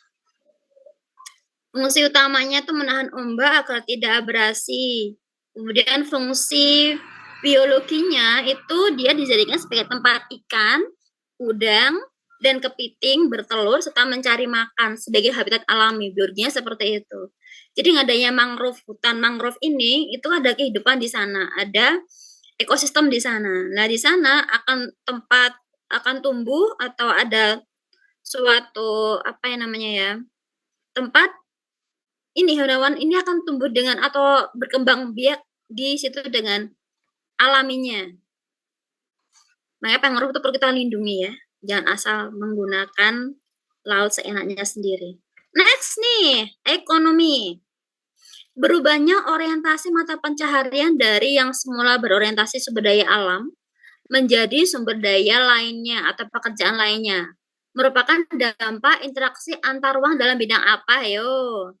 Fungsi utamanya itu menahan ombak agar tidak abrasi. Kemudian fungsi biologinya itu dia dijadikan sebagai tempat ikan, udang, dan kepiting bertelur serta mencari makan sebagai habitat alami. Biologinya seperti itu. Jadi adanya mangrove, hutan mangrove ini itu ada kehidupan di sana, ada ekosistem di sana. Nah, di sana akan tempat akan tumbuh atau ada suatu apa yang namanya ya, tempat ini hewan ini akan tumbuh dengan atau berkembang biak di situ dengan alaminya. Makanya mangrove itu perlu kita lindungi ya. Jangan asal menggunakan laut seenaknya sendiri. Next nih, ekonomi. Berubahnya orientasi mata pencaharian dari yang semula berorientasi sumber daya alam menjadi sumber daya lainnya atau pekerjaan lainnya. Merupakan dampak interaksi antar ruang dalam bidang apa? Ayo.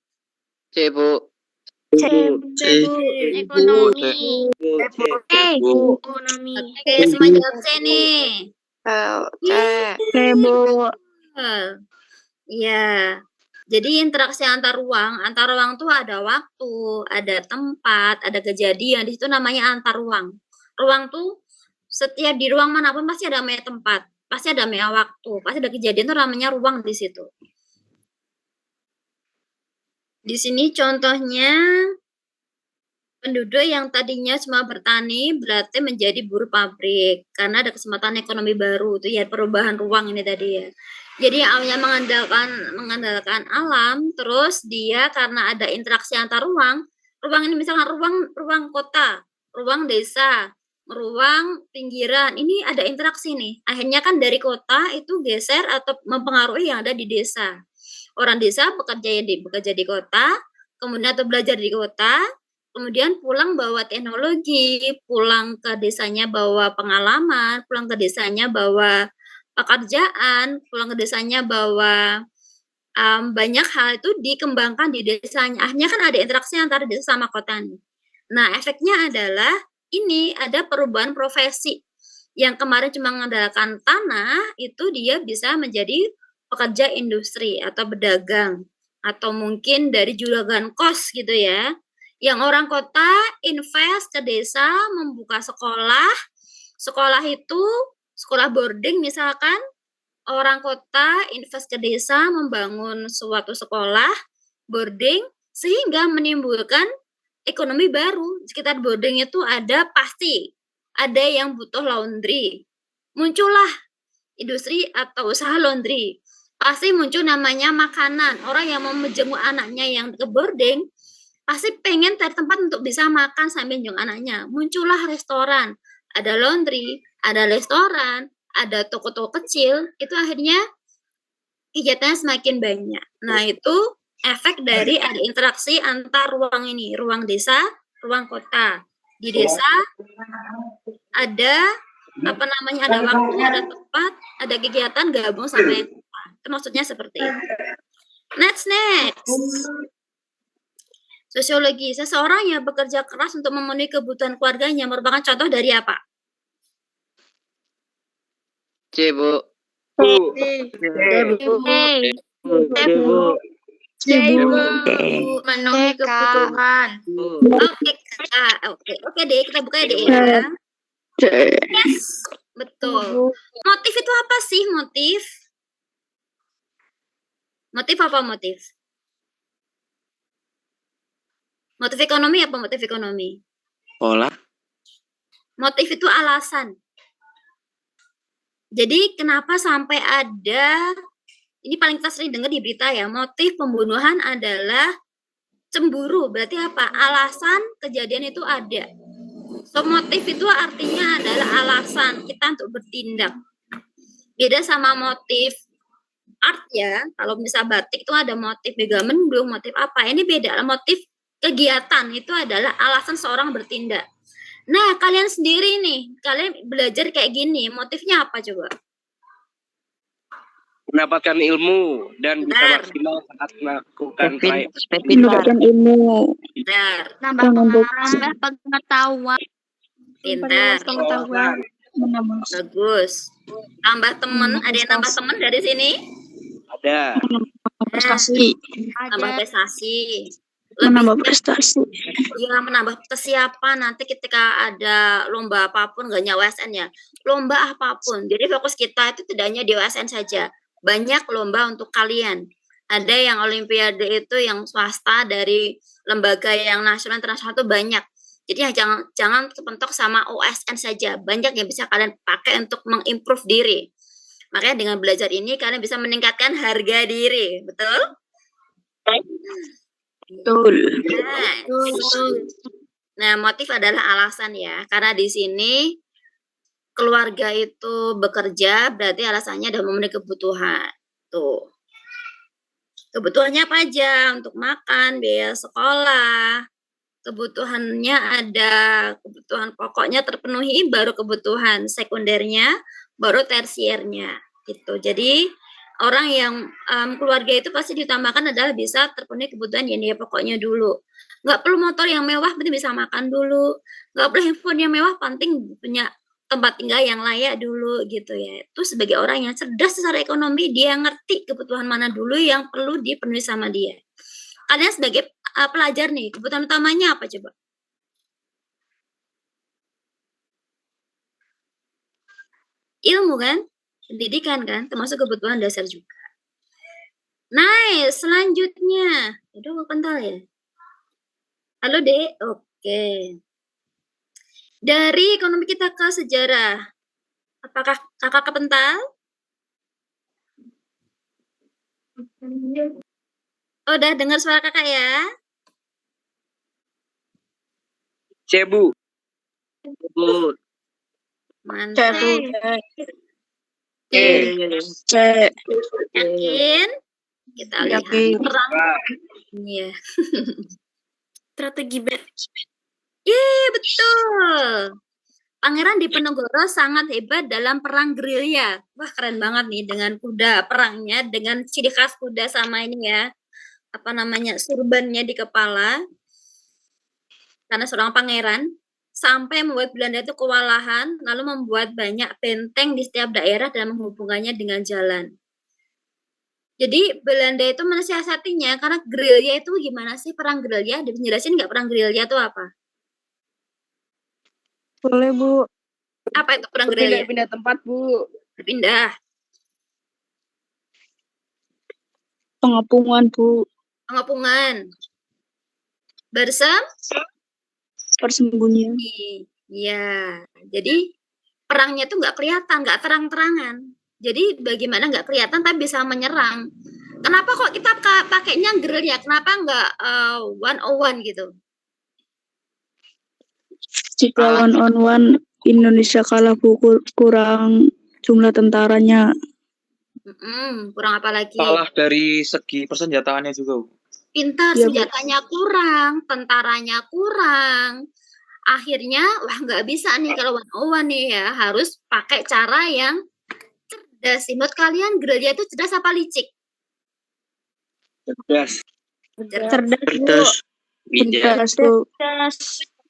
C, Bu. Ekonomi. Ekonomi. Oke, semua jawab C nih. Bu. Iya. Jadi interaksi antar ruang tuh ada waktu, ada tempat, ada kejadian. Di situ namanya antar ruang. Ruang tuh setiap di ruang manapun pasti ada namanya tempat, pasti ada namanya waktu, pasti ada kejadian tuh namanya ruang di situ. Di sini contohnya penduduk yang tadinya cuma bertani berarti menjadi buruh pabrik karena ada kesempatan ekonomi baru itu ya perubahan ruang ini tadi ya. Jadi awalnya mengandalkan alam, terus dia karena ada interaksi antar ruang ini misalkan ruang kota, ruang desa, ruang pinggiran, ini ada interaksi nih. Akhirnya kan dari kota itu geser atau mempengaruhi yang ada di desa. Orang desa bekerja di kota, kemudian atau belajar di kota, kemudian pulang bawa teknologi, pulang ke desanya bawa pengalaman, pulang ke desanya bawa pekerjaan, pulang ke desanya bawa banyak hal itu dikembangkan di desanya. Akhirnya kan ada interaksi antara desa sama kota nih. Nah, efeknya adalah ini ada perubahan profesi. Yang kemarin cuma mengandalkan tanah, itu dia bisa menjadi pekerja industri atau pedagang. Atau mungkin dari juragan kos gitu ya. Yang orang kota invest ke desa, membuka sekolah. Sekolah itu sekolah boarding misalkan, orang kota invest ke desa membangun suatu sekolah boarding sehingga menimbulkan ekonomi baru. Di sekitar boarding itu pasti ada yang butuh laundry. Muncullah industri atau usaha laundry. Pasti muncul namanya makanan. Orang yang mau menjenguk anaknya yang ke boarding pasti pengen cari tempat untuk bisa makan sambil menjenguk anaknya. Muncullah restoran. Ada laundry, ada restoran, ada toko-toko kecil, itu akhirnya kegiatannya semakin banyak. Nah, itu efek dari ada interaksi antar ruang ini, ruang desa, ruang kota. Di desa ada ada waktu, ada tempat, ada kegiatan gabung sampai tempat. Itu maksudnya seperti itu. Next. Sosiologi, seseorang yang bekerja keras untuk memenuhi kebutuhan keluarganya merupakan contoh dari apa? C, Bu. Memenuhi kebutuhan. Oke deh, kita buka ya deh ya. Yes, betul. Motif itu apa sih motif? Motif apa motif? Motif ekonomi apa motif ekonomi? Pola. Motif itu alasan. Jadi kenapa sampai ada, ini paling kita sering dengar di berita ya, motif pembunuhan adalah cemburu. Berarti apa? Alasan kejadian itu ada. So motif itu artinya adalah alasan kita untuk bertindak. Beda sama motif art ya. Kalau misal batik itu ada motif megamendung, motif apa? Ini beda. Motif kegiatan itu adalah alasan seorang bertindak. Nah, kalian sendiri nih, kalian belajar kayak gini, motifnya apa coba? Mendapatkan ilmu dan bisa maksimal saat melakukan Mendapatkan ilmu. Benar. Nambah pengetahuan. Pintar. Bagus. Tambah teman, ada yang tambah teman dari sini? Ada. Prestasi. Tambah prestasi. Menambah prestasi. Ya, menambah kesiapan nanti ketika ada lomba apapun, gak hanya OSN ya, lomba apapun. Jadi fokus kita itu tidak hanya di OSN saja, banyak lomba untuk kalian. Ada yang olimpiade itu yang swasta dari lembaga yang nasional internasional itu banyak. Jadi jangan kepentok sama OSN saja, banyak yang bisa kalian pakai untuk mengimprove diri. Makanya dengan belajar ini kalian bisa meningkatkan harga diri, betul? Betul. Nah, motif adalah alasan ya, karena di sini keluarga itu bekerja, berarti alasannya adalah memenuhi kebutuhan. Tuh. Kebutuhannya apa aja? Untuk makan, biaya sekolah, kebutuhannya ada, kebutuhan pokoknya terpenuhi, baru kebutuhan sekundernya, baru tersiernya. Gitu. Jadi, orang yang keluarga itu pasti diutamakan adalah bisa terpenuhi kebutuhan yang dia pokoknya dulu. Nggak perlu motor yang mewah, penting bisa makan dulu. Nggak perlu handphone yang mewah, penting punya tempat tinggal yang layak dulu gitu ya. Itu sebagai orang yang cerdas secara ekonomi, dia ngerti kebutuhan mana dulu yang perlu dipenuhi sama dia. Kalian sebagai pelajar nih, kebutuhan utamanya apa coba? Ilmu kan? Pendidikan kan? Termasuk kebutuhan dasar juga. Nice, selanjutnya. Aduh, kental ya? Halo, Dek. Oke. Dari ekonomi kita ke sejarah. Apakah kakak kepental? Oh, udah dengar suara kakak ya? Cebu. Bu. Mantap. Cek. Yakin? Kita lihat. Yakin. Perang. Iya. Strategi bet. Yeay, betul. Pangeran Diponegoro sangat hebat dalam perang gerilya. Wah, keren banget nih dengan kuda perangnya, dengan ciri khas kuda sama ini ya. Apa namanya? Surbannya di kepala. Karena seorang pangeran sampai membuat Belanda itu kewalahan, lalu membuat banyak benteng di setiap daerah dan menghubungkannya dengan jalan. Jadi Belanda itu mensiasatinya karena gerilya itu gimana sih perang gerilya? Dijelasin nggak perang gerilya itu apa? Boleh, Bu. Apa itu perang gerilya? Pindah tempat, Bu. Berpindah. Pengepungan, Bu. Pengepungan. Persembunyian. Iya. Jadi perangnya tuh nggak kelihatan, nggak terang-terangan. Jadi bagaimana nggak kelihatan tapi bisa menyerang. Kenapa kok kita pakainya gerilya? Kenapa nggak 101 gitu? Jika one on one Indonesia kalah, Bu, kurang jumlah tentaranya. Kurang apa lagi? Kalah dari segi persenjataannya juga. Pintar, Ya, Bu. senjatanya kurang, tentaranya kurang. Akhirnya, wah nggak bisa nih kalau 101 nih ya. Harus pakai cara yang cerdas. Menurut kalian gerilya itu cerdas apa licik? Cerdas. Cerdas, Bijak. Bu.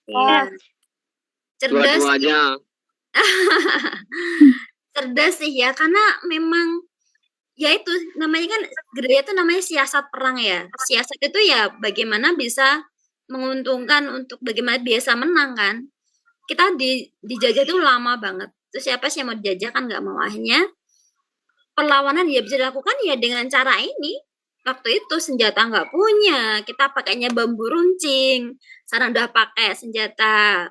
Ya. Cerdas. Dua-duanya. Cerdas sih ya, karena memang ya itu namanya kan gerilya itu namanya siasat perang ya. Siasat itu ya bagaimana bisa menguntungkan untuk bagaimana biasa menang kan. Kita dijajah itu lama banget. Terus siapa sih yang mau dijajah kan nggak mau. Akhirnya perlawanan ya bisa dilakukan ya dengan cara ini. Waktu itu senjata nggak punya, kita pakainya bambu runcing. Sekarang udah pakai senjata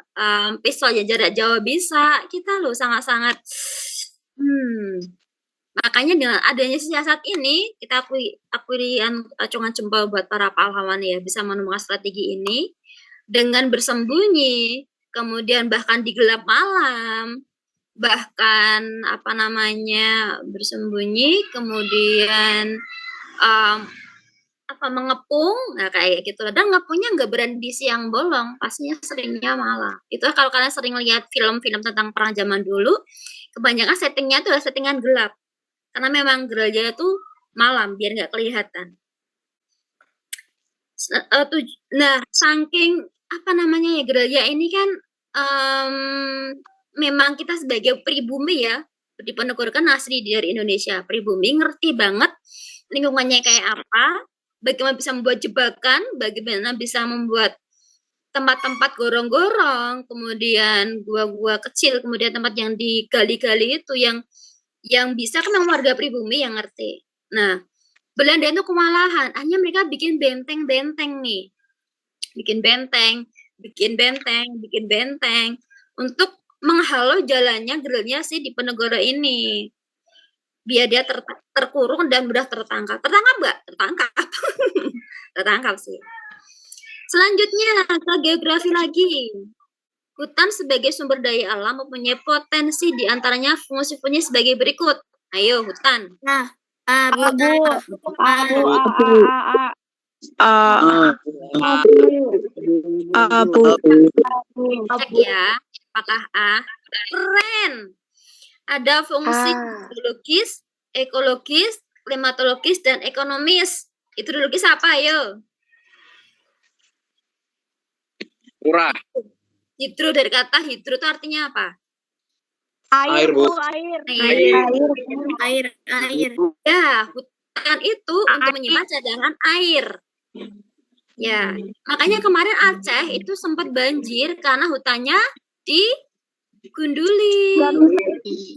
pistol ya jarak jauh bisa. Kita loh sangat-sangat makanya dengan adanya siasat ini kita akui acungan jempol buat para pahlawan ya bisa menemukan strategi ini dengan bersembunyi, kemudian bahkan di gelap malam, bahkan bersembunyi, kemudian mengepung, nah kayak gitu. Dan ngepungnya nggak berani di siang bolong, pastinya seringnya malam. Itu kalau kalian sering lihat film-film tentang perang zaman dulu, kebanyakan settingnya itu adalah settingan gelap. Karena memang gerilya itu malam, biar nggak kelihatan. Nah, saking gerilya ini kan memang kita sebagai pribumi ya, Diponegoro kan asli dari Indonesia, pribumi ngerti banget lingkungannya kayak apa, bagaimana bisa membuat jebakan, bagaimana bisa membuat tempat-tempat gorong-gorong, kemudian gua-gua kecil, kemudian tempat yang digali-gali itu yang bisa kan memang warga pribumi yang ngerti. Nah, Belanda itu kewalahan, hanya mereka bikin benteng-benteng nih. Bikin benteng untuk menghalau jalannya gerilya si Diponegoro ini. biar dia terkurung dan mudah tertangkap. Tertangkap nggak? Tertangkap. Tertangkap sih. Selanjutnya ke geografi lagi. Hutan sebagai sumber daya alam mempunyai potensi diantaranya fungsi-fungsi sebagai berikut. Ayo, hutan. Nah, Cek ya, apakah A? Keren. Ada fungsi biologis, ekologis, klimatologis, dan ekonomis. Hidrologis apa, ayo? Murah. Hidro dari kata hidro itu artinya apa? Air, Bu. Air. Ya, hutan itu untuk menyimpan cadangan air. Ya, makanya kemarin Aceh itu sempat banjir karena hutannya digunduli. Di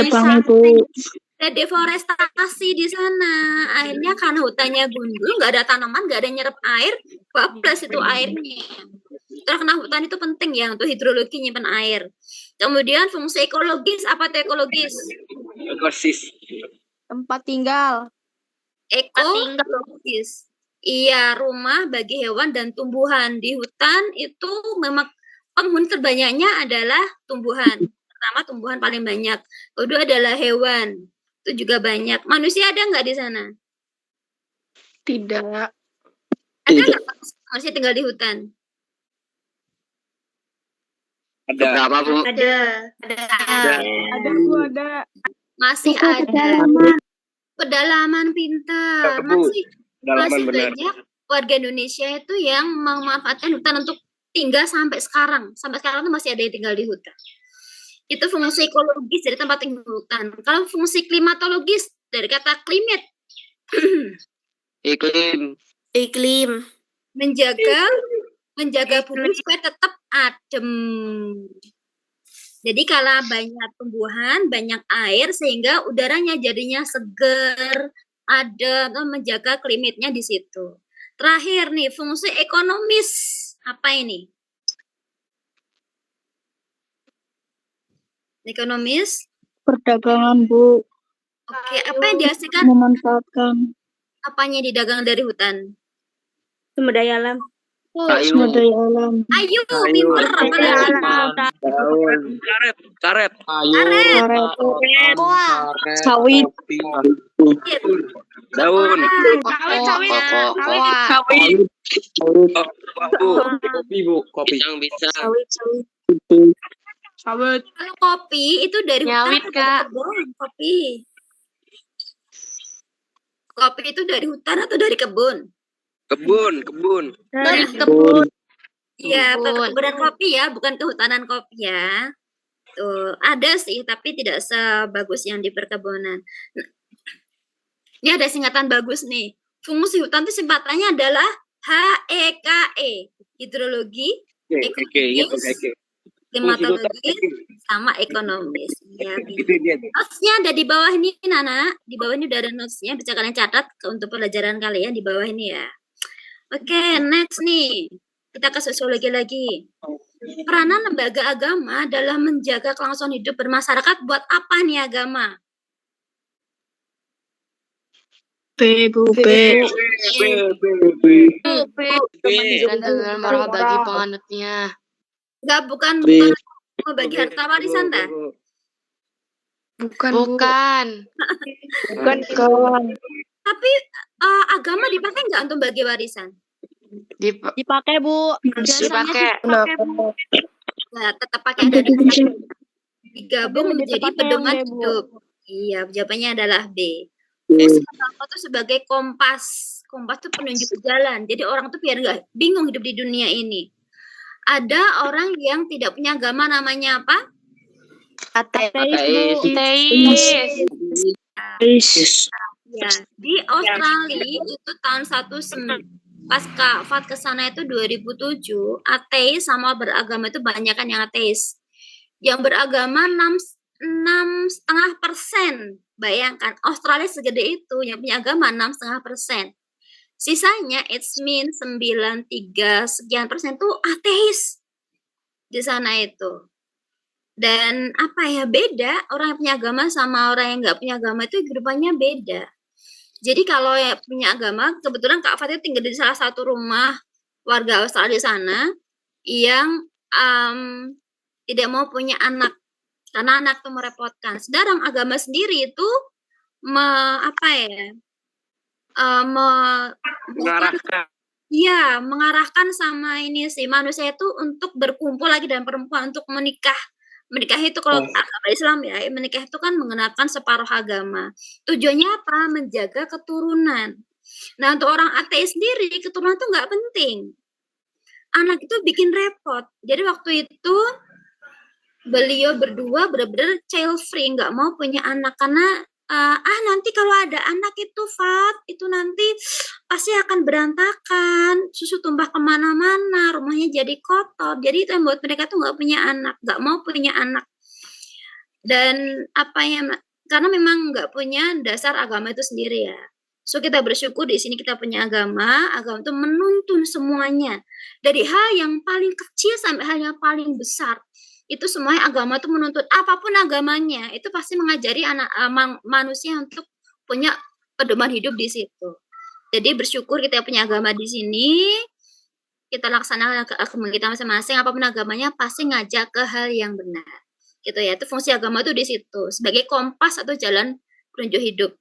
Tepang itu. Ada deforestasi di sana. Akhirnya karena hutannya gundul, nggak ada tanaman, nggak ada nyerap air, bablas itu airnya. Karena hutan itu penting ya untuk hidrologi nyimpan air. Kemudian fungsi ekologis, apa itu ekologis? Ekosis. Tempat tinggal. Ekologis. Iya, rumah bagi hewan dan tumbuhan. Di hutan itu memang penghuni terbanyaknya adalah tumbuhan. Pertama tumbuhan paling banyak. Kedua adalah hewan. Itu juga banyak. Manusia ada nggak di sana? Tidak. Ada nggak manusia tinggal di hutan? Ada. Berapa, Bu? Ada. Ada, Bu, ada. Masih ada. Pedalaman pintar. Bu, Masih dalaman benar. banyak warga Indonesia itu yang memanfaatkan hutan untuk tinggal sampai sekarang. Sampai sekarang tuh masih ada yang tinggal di hutan. Itu fungsi ekologis dari tempat tinggal hutan. Kalau fungsi klimatologis dari kata climate. iklim. Menjaga bumi supaya tetap adem. Jadi kalau banyak tumbuhan, banyak air sehingga udaranya jadinya seger, adem, menjaga klimatnya di situ. Terakhir nih, fungsi ekonomis. Apa ini? Ekonomis? Perdagangan, Bu. Oke, apa yang dihasilkan? Memanfaatkan Apanya didagang dari hutan? Sumber daya alam. sumber daya alam. Ayo, pinter. Daun. Karet. Sawit. Daun. Kopi, Bu. Kopi. Bisa. Sawit. Kalau kopi itu dari hutan Nyawit, atau dari Kak. kebun? Kopi itu dari hutan atau dari kebun? Kebun. Dari Kebun. Iya, Kebun. perkebunan kopi ya, bukan kehutanan kopi ya. Tuh, ada sih, tapi tidak sebagus yang di perkebunan. Nah, ini ada singkatan bagus nih. Fungsi hutan itu singkatannya adalah HEKE. Hidrologi, ekonomis, klimatologi, sama ekonomis. Ya, notes-nya ada di bawah ini, Nana. Di bawah ini udah ada notes-nya, bisa kalian catat untuk pelajaran kalian di bawah ini ya. Oke, next nih. Kita ke sosiologi lagi. Peranan lembaga agama dalam menjaga kelangsungan hidup bermasyarakat buat apa nih agama? B, Bu. B. Dengan para bagi penganutnya. Enggak, bukan bagi harta warisan dah. Bukan. Tapi agama dipakai nggak untuk bagi warisan? Dipakai, Bu. Dipakai. Ya, tetap pakai ada digabung menjadi pedoman hidup. Iya, jawabannya adalah B. Fungsi agama itu sebagai kompas. Kompas itu penunjuk jalan. Jadi orang tuh biar nggak bingung hidup di dunia ini. Ada orang yang tidak punya agama, namanya apa? Ateis. Ya, di Australia itu tahun pasca Fat ke sana itu 2007, ateis sama beragama itu banyak kan yang ateis. Yang beragama 6,5%. Bayangkan, Australia segede itu, yang punya agama 6,5%. Sisanya, it means 93 sekian persen tuh ateis di sana itu. Dan apa ya, beda orang yang punya agama sama orang yang nggak punya agama itu kehidupannya beda. Jadi kalau yang punya agama, kebetulan Kak Fatih tinggal di salah satu rumah warga Australia di sana yang tidak mau punya anak karena anak itu merepotkan. Sedangkan agama sendiri itu Mengarahkan. Iya, mengarahkan sama ini sih manusia itu untuk berkumpul lagi dan perempuan untuk menikah. Menikah itu kalau agama Islam ya, menikah itu kan mengenakan separuh agama. Tujuannya apa? Menjaga keturunan. Nah, untuk orang ateis sendiri, keturunan itu nggak penting. Anak itu bikin repot. Jadi waktu itu beliau berdua benar-benar child free, nggak mau punya anak karena nanti kalau ada anak itu itu nanti pasti akan berantakan, susu tumpah kemana-mana, rumahnya jadi kotor. Jadi itu yang buat mereka tuh nggak punya anak, nggak mau punya anak. Dan karena memang nggak punya dasar agama itu sendiri ya. So kita bersyukur di sini kita punya agama itu menuntun semuanya dari hal yang paling kecil sampai hal yang paling besar. Itu semuanya agama itu menuntut apapun agamanya itu pasti mengajari manusia untuk punya pedoman hidup di situ. Jadi bersyukur kita punya agama di sini, kita laksanakan agama kita masing-masing, apapun agamanya pasti ngajak ke hal yang benar. Gitu ya, itu fungsi agama itu di situ sebagai kompas atau jalan penunjuk hidup.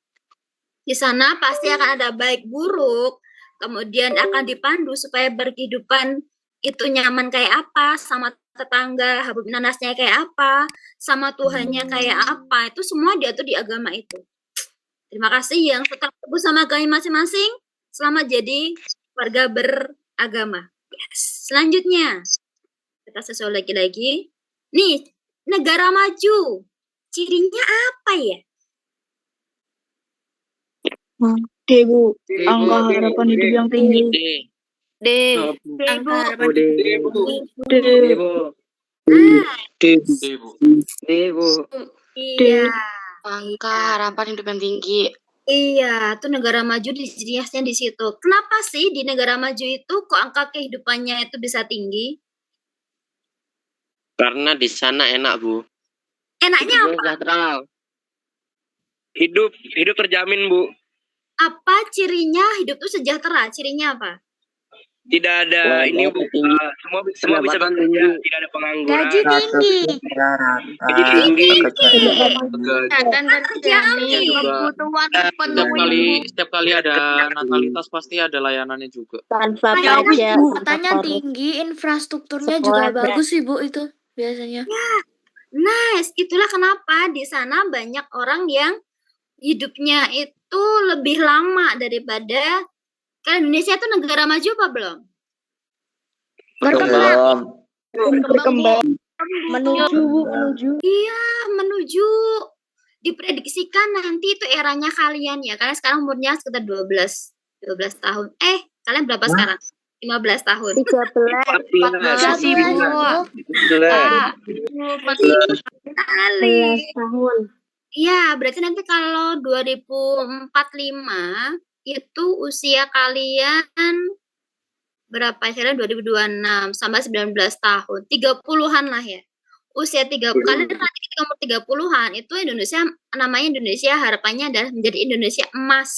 Di sana pasti akan ada baik buruk, kemudian akan dipandu supaya berkehidupan itu nyaman kayak apa, sama tetangga, habib nanasnya kayak apa, sama Tuhannya kayak apa, itu semua diatur di agama itu. Terima kasih yang tetap teguh sama agama masing-masing, selamat jadi warga beragama. Yes. Selanjutnya, kita sesuai lagi-lagi. Nih, negara maju, cirinya apa ya? D, Bu. Angka harapan hidup yang tinggi. D. Angka harapan Iya. Angka harapan hidup yang tinggi. Iya, tuh negara maju di situ. Kenapa sih di negara maju itu kok angka kehidupannya itu bisa tinggi? Karena di sana enak, Bu. Enaknya apa? Sejahtera. Hidup terjamin, Bu. Apa cirinya hidup itu sejahtera? Cirinya apa? Tidak ada ini, Bu. Semua bisa bekerja, tidak ada pengangguran. Gaji tinggi. Gaji tinggi. Dan terjamin kebutuhan terpenuhi. Setiap kali ada natalitas pasti ada layanannya juga. Tanpa pajak. Katanya tinggi, infrastrukturnya juga bagus sih Bu itu biasanya. Ya, nice. Itulah kenapa di sana banyak orang yang hidupnya itu lebih lama daripada kan Indonesia itu negara maju apa belum? Berkembang. Menuju. Iya, menuju. Diprediksikan nanti itu eranya kalian ya. Karena sekarang umurnya sekitar 12 tahun. Kalian berapa sekarang? 15 tahun. 14 tahun. Iya, berarti nanti kalau 2045 itu usia kalian berapa? Sekarang 2026 sampai 19 tahun. 30-an lah ya. Usia 30 kalian nanti ketika umur 30-an itu Indonesia namanya Indonesia harapannya adalah menjadi Indonesia emas.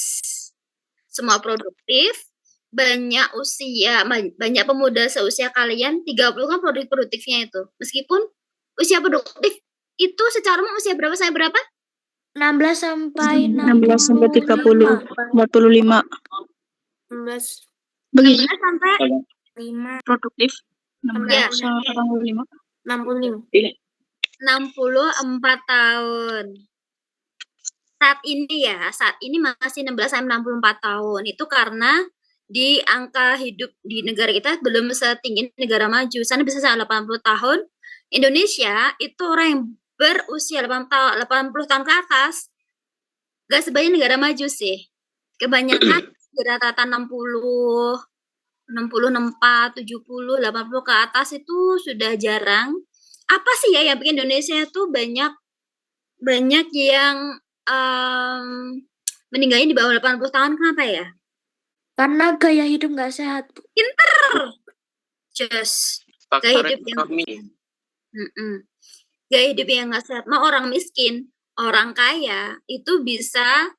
Semua produktif, banyak pemuda seusia kalian 30 kan produktifnya itu. Meskipun usia produktif itu secara umum usia berapa sampai berapa? 16 sampai 16 sampai 30, 45. 16 Begitu. 16 sampai 5 Produktif. 16 Ya. sampai 45. 65. 64 tahun. Saat ini masih 16 sampai 64 tahun. Itu karena di angka hidup di negara kita belum setinggi negara maju. Sana bisa sampai 80 tahun. Indonesia itu orang yang berusia 80 tahun ke atas gak sebanyak negara maju sih. Kebanyakan rata-rata 60, 64, 70, 80 ke atas itu sudah jarang. Apa sih ya yang bikin Indonesia itu banyak yang meninggalnya di bawah 80 tahun, kenapa ya? Karena gaya hidup nggak sehat. Pinter. Just gaya hidup yang gaya hidup yang nggak sehat. Mau orang miskin, orang kaya itu bisa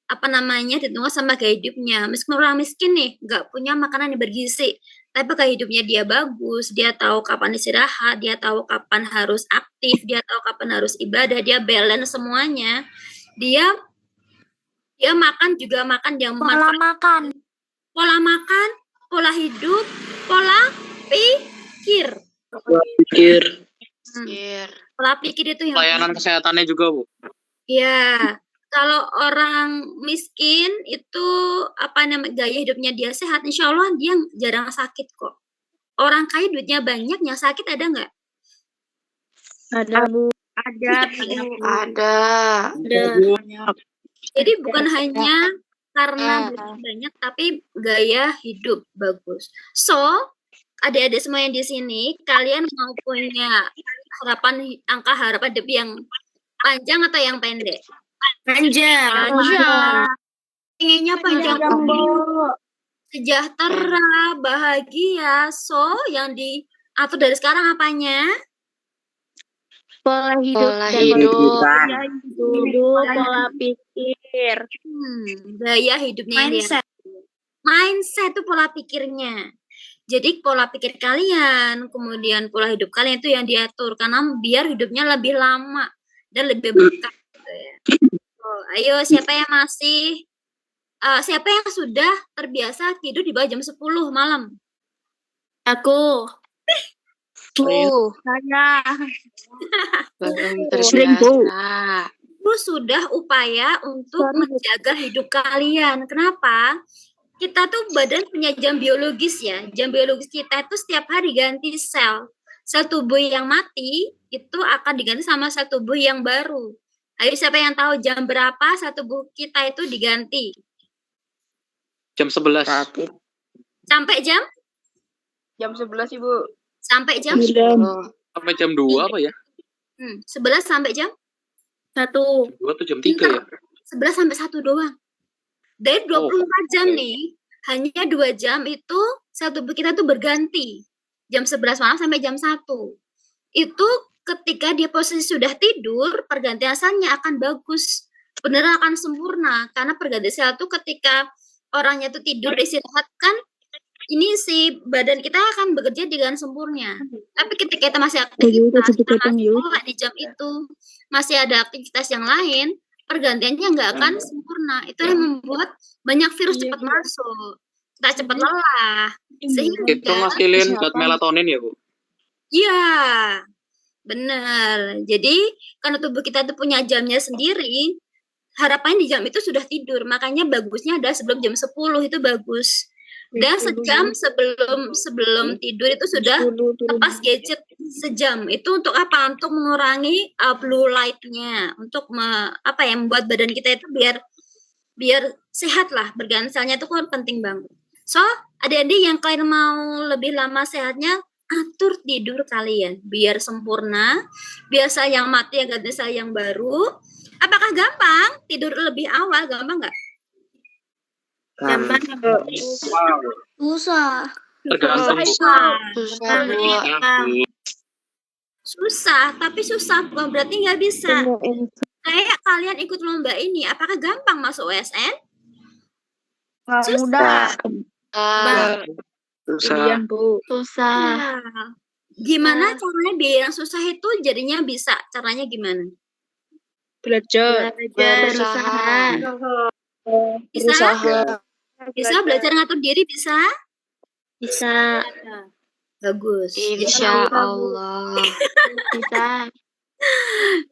ditentukan sama gaya hidupnya. Meskipun orang miskin nih, nggak punya makanan yang bergizi, tapi gaya hidupnya dia bagus, dia tahu kapan istirahat, dia tahu kapan harus aktif, dia tahu kapan harus ibadah, dia balance semuanya. Dia makan juga makan yang Pola makan. pola makan, pola hidup, pola pikir. Pikir. Pola pikir itu yang Pelayanan kesehatannya juga, Bu. ya. Kalau orang miskin itu gaya hidupnya dia sehat, insya Allah dia jarang sakit kok. Orang kaya duitnya banyak, yang sakit ada nggak? Ada, Bu. Ada. Jadi bukan hanya karena duitnya banyak, tapi gaya hidup bagus. So, adik-adik semua yang di sini, kalian mau punya angka harapan hidup yang panjang atau yang pendek? Panjang. Pengennya panjang, sejahtera, bahagia. So, yang diatur dari sekarang apanya? Pola hidup. Pola pikir. Gaya hidupnya. Mindset itu pola pikirnya. Jadi pola pikir kalian, kemudian pola hidup kalian itu yang diatur. Karena biar hidupnya lebih lama dan lebih berkah. Ayo, siapa yang sudah terbiasa tidur di bawah jam 10 malam? Aku. Saya. Belum Sering, Bu. terbiasa. Itu sudah upaya untuk menjaga hidup kalian. Kenapa? Kita tuh badan punya jam biologis ya. Jam biologis kita itu setiap hari ganti sel. Sel tubuh yang mati itu akan diganti sama sel tubuh yang baru. Ayo, siapa yang tahu jam berapa sel tubuh kita itu diganti? Jam 11. Sampai jam? Jam 11, Ibu. Sampai jam? 9. Sampai jam 2 apa ya? 11 sampai jam? 1. 2 atau jam 3 ya? 11 sampai 1 doang. Dari 24 jam nih, hanya 2 jam itu sel tubuh kita tuh berganti. Jam 11 malam sampai jam 1. Itu ketika dia posisi sudah tidur, pergantian selnya akan bagus. Beneran akan sempurna. Karena pergantian sel itu ketika orangnya tuh tidur, istirahat kan, ini si badan kita akan bekerja dengan sempurna. Tapi ketika kita masih aktivitas, di jam itu masih ada aktivitas yang lain, pergantiannya nggak akan sempurna. Itu yang membuat banyak virus cepat masuk. Kita cepat lelah. Sehingga Itu ngasilin zat melatonin ya, Bu? Iya, benar. Jadi karena tubuh kita tuh punya jamnya sendiri, harapannya di jam itu sudah tidur. Makanya bagusnya adalah sebelum jam 10 itu bagus. Dan sejam sebelum tidur itu sudah lepas gadget sejam. Itu untuk apa? Untuk mengurangi blue light-nya, untuk membuat badan kita itu biar sehat lah. Berganti selnya itu kan penting banget. So, adik-adik yang kalian mau lebih lama sehatnya, atur tidur kalian biar sempurna, biar sel yang mati yang ganti sel yang baru. Apakah gampang tidur lebih awal? Gampang nggak? Gampang. Susah. Tergantung, Bu. Susah, tapi susah bukan berarti nggak bisa. Kayak kalian ikut lomba ini, apakah gampang masuk OSN? Mudah. Susah. Gimana caranya biar yang susah itu jadinya bisa? Caranya gimana? Belajar. Bisa belajar ngatur diri, bisa? Bisa. Bagus. Insya Allah. Bisa.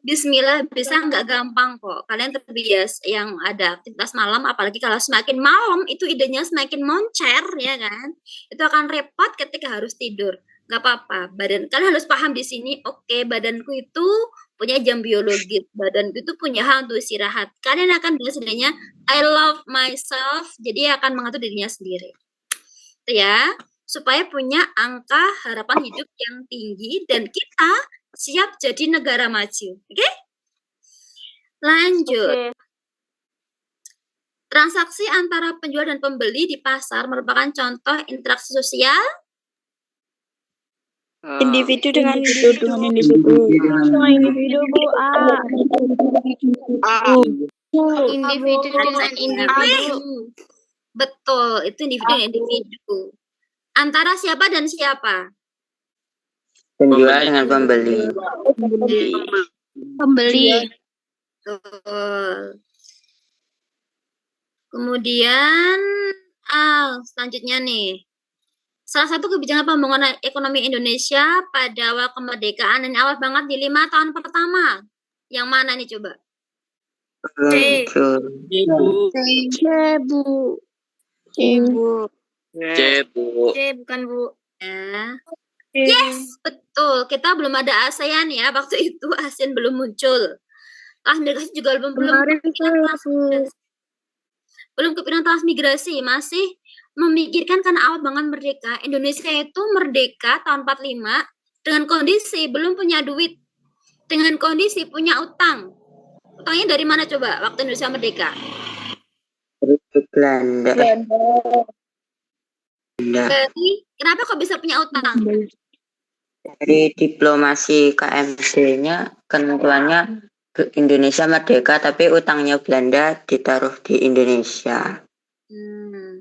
Bismillah, bisa, nggak gampang kok. Kalian terbiasa yang ada aktivitas malam, apalagi kalau semakin malam itu idenya semakin moncer, ya kan? Itu akan repot ketika harus tidur. Nggak apa-apa, kalian harus paham di sini. Oke, badanku itu punya jam biologis, badanku itu punya hak untuk istirahat. Kalian akan dengan sendirinya, I love myself, jadi akan mengatur dirinya sendiri. Itu ya, supaya punya angka harapan hidup yang tinggi dan kita siap jadi negara maju. Oke? Lanjut. Transaksi antara penjual dan pembeli di pasar merupakan contoh interaksi sosial? Individu dengan individu. Sama individu, Bu. Individu dengan individu. Betul, itu individu dengan individu. Antara siapa dan siapa? Penjual dengan pembeli. Pembeli. Betul. Kemudian, selanjutnya nih. Salah satu kebijakan pembangunan ekonomi Indonesia pada awal kemerdekaan dan awal banget di 5 tahun pertama. Yang mana nih coba? C. Bu. C bukan Bu. Ya. Yes, betul. Kita belum ada ASEAN ya waktu itu. ASEAN belum muncul. Transmigrasi juga belum kepikiran transmigrasi, masih memikirkan karena awal banget merdeka. Indonesia itu merdeka tahun 45 dengan kondisi belum punya duit, dengan kondisi punya utang. Utangnya dari mana coba waktu Indonesia merdeka? Belanda. Jadi, kenapa kok bisa punya utang? Dari diplomasi KMC-nya ketentuannya Indonesia merdeka tapi utangnya Belanda ditaruh di Indonesia.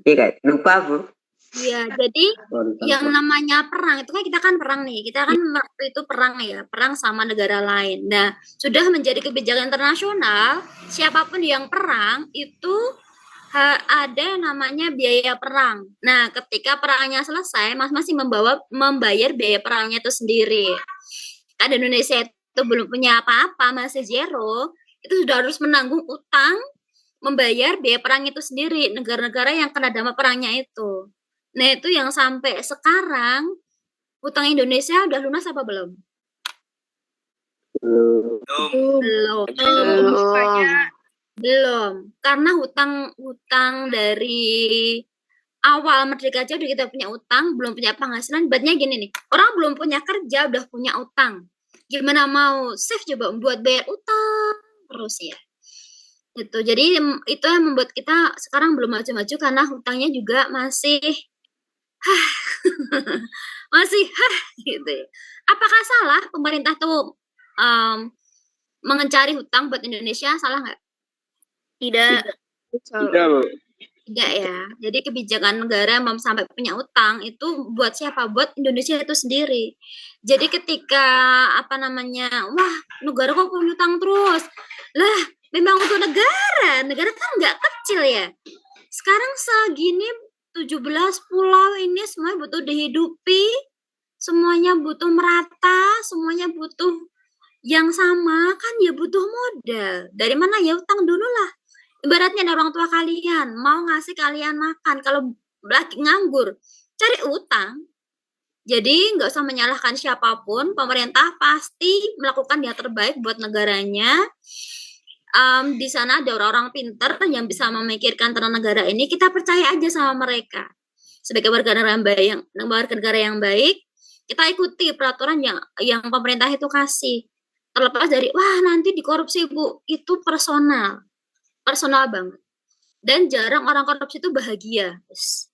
Iya, lupa Bu. Iya, jadi yang namanya perang itu kan kita kan perang nih, kita kan waktu itu perang ya, perang sama negara lain. Nah, sudah menjadi kebijakan internasional, siapapun yang perang itu ada yang namanya biaya perang. Nah, ketika perangnya selesai, masing-masing membayar biaya perangnya itu sendiri. Ada Indonesia itu belum punya apa-apa, masih zero, itu sudah harus menanggung utang, membayar biaya perang itu sendiri, negara-negara yang kena dampak perangnya itu. Nah, itu yang sampai sekarang, utang Indonesia udah lunas apa belum? Belum. Karena hutang dari awal merdeka aja udah kita punya utang, belum punya penghasilan. Ibaratnya gini nih, orang belum punya kerja udah punya utang. Gimana mau save coba buat bayar utang terus ya. Gitu. Jadi itu yang membuat kita sekarang belum maju-maju karena hutangnya juga masih gitu ya. Apakah salah pemerintah tuh mengencari hutang buat Indonesia, salah nggak? Tidak. Tidak ya. Jadi kebijakan negara sampai punya utang itu buat siapa? Buat Indonesia itu sendiri. Jadi ketika wah negara kok punya utang terus, lah memang untuk negara kan nggak kecil ya. Sekarang segini 17 pulau ini semuanya butuh dihidupi, semuanya butuh merata, semuanya butuh yang sama, kan ya butuh modal. Dari mana ya? Utang dulu lah. Ibaratnya ada orang tua kalian, mau ngasih kalian makan, kalau lagi nganggur, cari utang. Jadi nggak usah menyalahkan siapapun, pemerintah pasti melakukan yang terbaik buat negaranya. Di sana ada orang-orang pintar yang bisa memikirkan tentang negara ini, kita percaya aja sama mereka. Sebagai warga negara yang baik, kita ikuti peraturan yang pemerintah itu kasih. Terlepas dari, wah nanti dikorupsi Bu, itu personal banget. Dan jarang orang korupsi itu bahagia,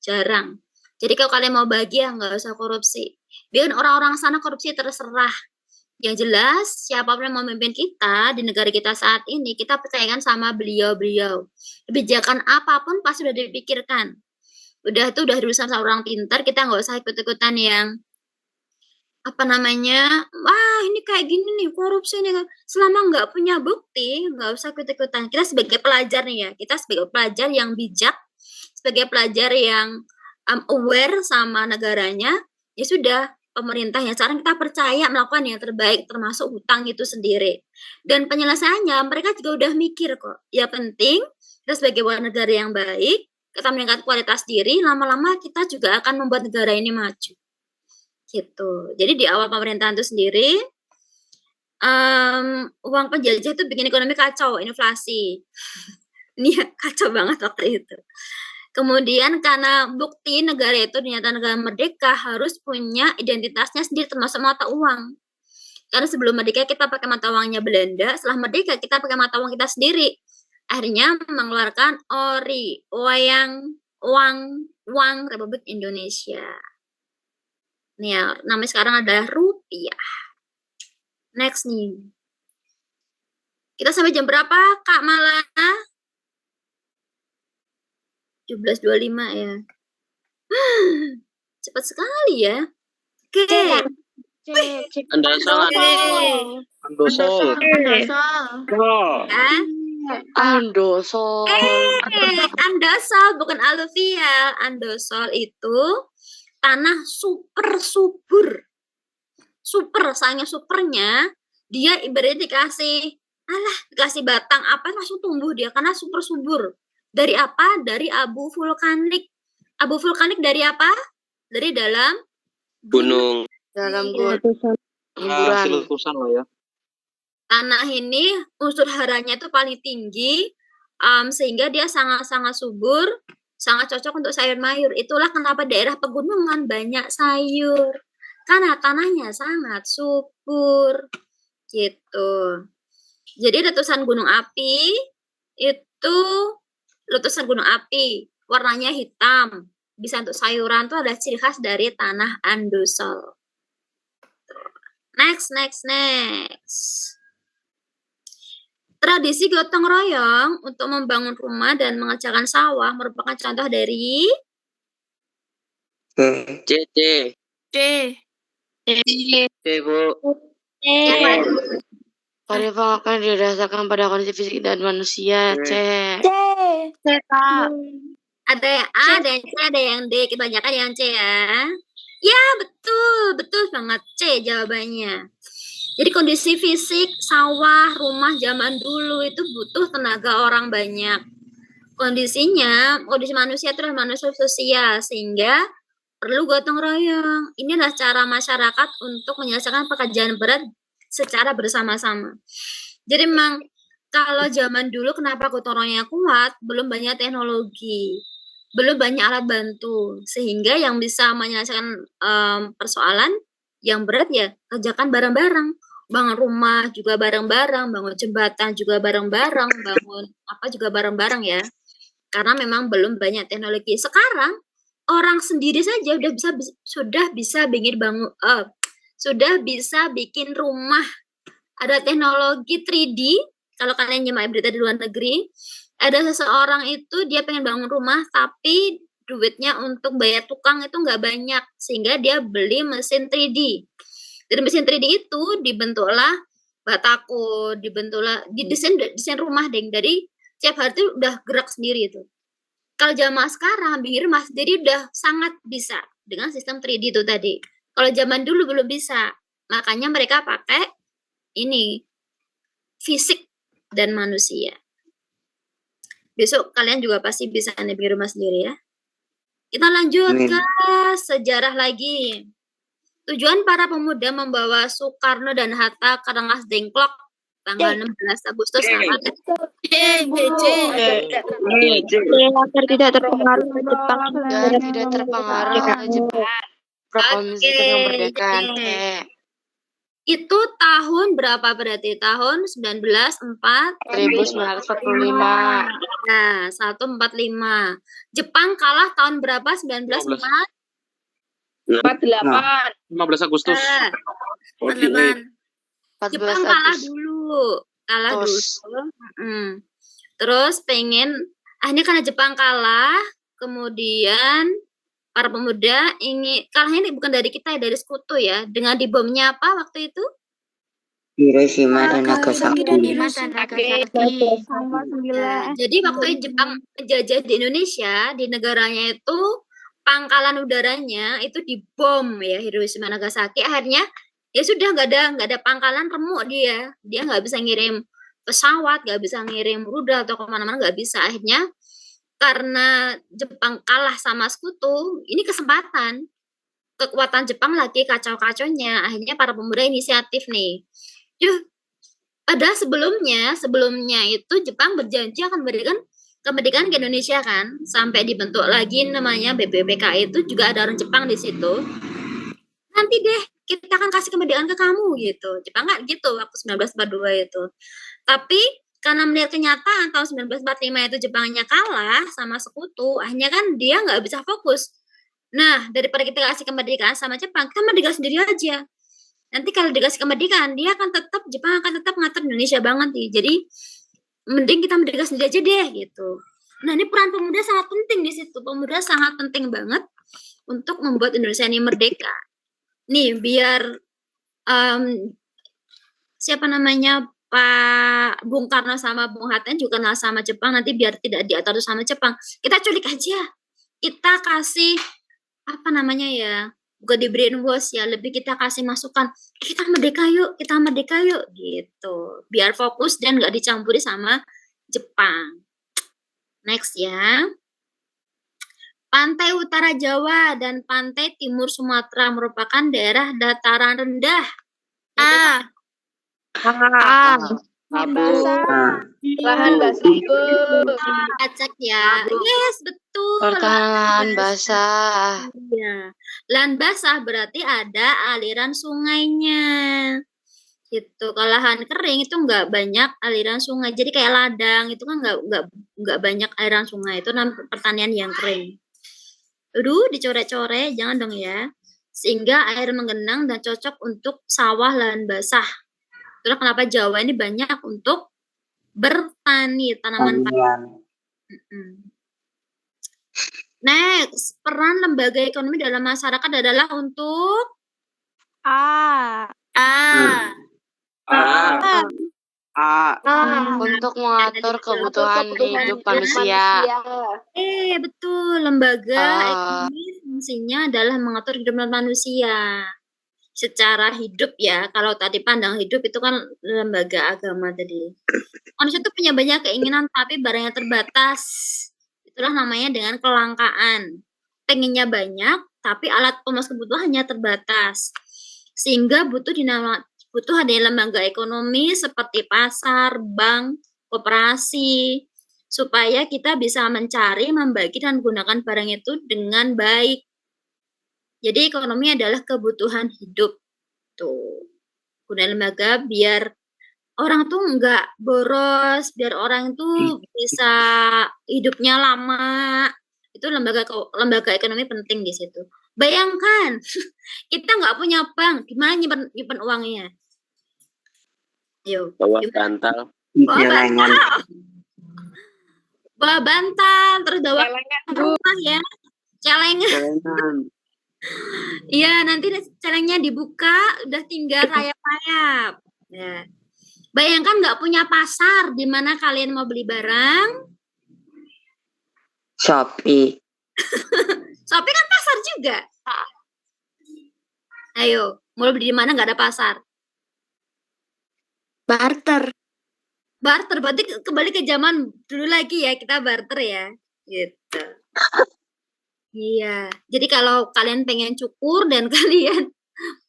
jarang. Jadi kalau kalian mau bahagia, nggak usah korupsi. Biar orang-orang sana korupsi terserah. Yang jelas, siapapun yang memimpin kita di negara kita saat ini, kita percayakan sama beliau-beliau. Kebijakan apapun pasti sudah dipikirkan. Udah diurusan sama orang pintar, kita nggak usah ikut-ikutan yang wah ini kayak gini nih, korupsi nih. Selama nggak punya bukti, nggak usah ikut-ikutan. Kita sebagai pelajar nih ya, kita sebagai pelajar yang bijak, sebagai pelajar yang aware sama negaranya, ya sudah, pemerintah yang sekarang kita percaya melakukan yang terbaik, termasuk hutang itu sendiri. Dan penyelesaiannya mereka juga udah mikir kok. Ya penting kita sebagai warga negara yang baik, kita meningkatkan kualitas diri, lama-lama kita juga akan membuat negara ini maju. Gitu. Jadi di awal pemerintahan itu sendiri, uang penjajah itu bikin ekonomi kacau, inflasi. Ini kacau banget waktu itu. Kemudian karena bukti negara itu dinyatakan negara merdeka harus punya identitasnya sendiri termasuk mata uang. Karena sebelum merdeka kita pakai mata uangnya Belanda, setelah merdeka kita pakai mata uang kita sendiri. Akhirnya mengeluarkan uang Republik Indonesia. Nih ya, namanya sekarang adalah rupiah. Next nih. Kita sampai jam berapa, Kak Mala? 17.25 ya. Cepat sekali ya. Oke. Anda salah. Andosol. Andosol. Andosol bukan aluvial. Andosol itu tanah super subur. Super, sayangnya supernya dia ibaratnya dikasih batang apa langsung tumbuh dia karena super subur. Dari apa? Dari abu vulkanik. Abu vulkanik dari apa? Dari dalam Gunung. Dalam Hasil letusan lah ya. tanah ini unsur haranya itu paling tinggi, sehingga dia sangat-sangat subur, sangat cocok untuk sayur mayur. Itulah kenapa daerah pegunungan banyak sayur, karena tanahnya sangat subur, gitu. Jadi letusan gunung api itu warnanya hitam, bisa untuk sayuran itu adalah ciri khas dari tanah Andosol. Next. Tradisi gotong royong untuk membangun rumah dan mengerjakan sawah merupakan contoh dari C, Bu. siapa? Karifan akan didasarkan pada kondisi fisik dan manusia. C. Ada yang A, ada yang C, ada yang D. Kebanyakan yang C ya. Ya, betul banget C jawabannya. Jadi kondisi fisik sawah, rumah zaman dulu itu butuh tenaga orang banyak. Kondisi manusia itu adalah manusia sosial, sehingga perlu gotong royong. Inilah cara masyarakat untuk menyelesaikan pekerjaan berat secara bersama-sama. Jadi memang kalau zaman dulu kenapa gotong royongnya kuat, belum banyak teknologi, belum banyak alat bantu, sehingga yang bisa menyelesaikan persoalan yang berat ya kerjakan bareng-bareng. Bangun rumah juga bareng-bareng, bangun jembatan juga bareng-bareng, bangun apa juga bareng-bareng ya. Karena memang belum banyak teknologi. Sekarang orang sendiri saja sudah bisa bikin rumah. Ada teknologi 3D. Kalau kalian nyimak berita di luar negeri, ada seseorang itu dia pengen bangun rumah tapi duitnya untuk bayar tukang itu nggak banyak, sehingga dia beli mesin 3D. Dari mesin 3D itu dibentuklah batako, desain rumah dari setiap hari itu udah gerak sendiri itu. Kalau jamaah sekarang bikin rumah sendiri udah sangat bisa dengan sistem 3D itu tadi. Kalau zaman dulu belum bisa, makanya mereka pakai ini fisik dan manusia. Besok kalian juga pasti bisa bikin rumah sendiri ya. Kita lanjut ke sejarah lagi. Tujuan para pemuda membawa Soekarno dan Hatta ke Rengas Dengklok tanggal 16 Agustus agar tidak terpengaruh ke Jepang. Proklamasi kemerdekaan. Itu tahun berapa berarti? Tahun 1945. Nah, 145. Jepang kalah tahun berapa? 1948. 15 Agustus. 48. Jepang kalah dulu. Terus akhirnya karena Jepang kalah, kemudian para pemuda kalahnya ini bukan dari kita ya, dari sekutu ya. Dengan dibomnya apa waktu itu? Hiroshima dan Nagasaki. Jadi waktu Jepang menjajah di Indonesia, di negaranya itu pangkalan udaranya itu dibom ya, Hiroshima Nagasaki. Akhirnya ya sudah nggak ada pangkalan, remuk dia nggak bisa ngirim pesawat, nggak bisa ngirim rudal atau kemana-mana, nggak bisa. Akhirnya karena Jepang kalah sama sekutu, ini kekuatan Jepang lagi kacau-kacaunya. Akhirnya para pemuda inisiatif nih. Padahal sebelumnya itu Jepang berjanji akan memberikan kemerdekaan ke Indonesia kan, sampai dibentuk lagi namanya BPPK, itu juga ada orang Jepang di situ. Nanti deh kita akan kasih kemerdekaan ke kamu gitu. Jepang nggak gitu waktu 1942 itu. Tapi karena melihat kenyataan tahun 1945 itu Jepangnya kalah sama sekutu, akhirnya kan dia nggak bisa fokus Nah, daripada kita kasih kemerdekaan sama Jepang, kita merdeka sendiri aja. Nanti kalau dikasih kemerdekaan, Jepang akan tetap ngatur Indonesia banget nih. Jadi mending kita merdeka sendiri aja deh gitu. Nah, ini peran pemuda sangat penting di situ. Pemuda sangat penting banget untuk membuat Indonesia ini merdeka. Nih, biar siapa namanya Pak Bung Karno sama Bung Hatta juga kenal sama Jepang, nanti biar tidak diatur sama Jepang. Kita culik aja. Kita kasih apa namanya ya? Bukan di brainwash ya, lebih kita kasih masukan. Kita merdeka yuk gitu. Biar fokus dan nggak dicampuri sama Jepang. Next ya. Pantai Utara Jawa dan Pantai Timur Sumatera merupakan daerah dataran rendah. Lahan basah, Bu. Acak ya. Yes, betul. Pertanahan basah. Iya. Lahan basah berarti ada aliran sungainya. Gitu. Kalau lahan kering itu nggak banyak aliran sungai. Jadi kayak ladang itu kan nggak banyak aliran sungai. Itu namanya pertanian yang kering. Aduh, dicoret-coret, jangan dong ya. Sehingga air menggenang dan cocok untuk sawah lahan basah. Itulah kenapa Jawa ini banyak untuk bertani, tanaman pangan. Next, peran lembaga ekonomi dalam masyarakat adalah untuk untuk mengatur kebutuhan hidup manusia. Betul. Lembaga ekonomi fungsinya adalah mengatur hidup manusia secara hidup ya. Kalau tadi pandang hidup itu kan lembaga agama tadi. Manusia itu punya banyak keinginan tapi barangnya terbatas. Itulah namanya dengan kelangkaan. Pengennya banyak tapi alat pemenuh kebutuhannya terbatas. Sehingga butuh adanya lembaga ekonomi seperti pasar, bank, koperasi, supaya kita bisa mencari, membagi, dan menggunakan barang itu dengan baik. Jadi ekonomi adalah kebutuhan hidup. Tuh. Guna lembaga biar orang tuh nggak boros, biar orang tuh bisa hidupnya lama. Itu lembaga ekonomi penting di situ. Bayangkan, kita nggak punya bank, gimana nyimpen uangnya? Ayo. Bawa bantal. Bawa bantal, terus bawa rumah ya. Celengan. Iya, nanti celengnya dibuka, udah tinggal rayap-rayap. Ya. Bayangkan nggak punya pasar, di mana kalian mau beli barang? Shopee. Shopee kan pasar juga. Ayo, mau beli di mana nggak ada pasar? Barter. Berarti kembali ke zaman dulu lagi ya, kita barter ya. Gitu. Iya. Jadi kalau kalian pengen cukur dan kalian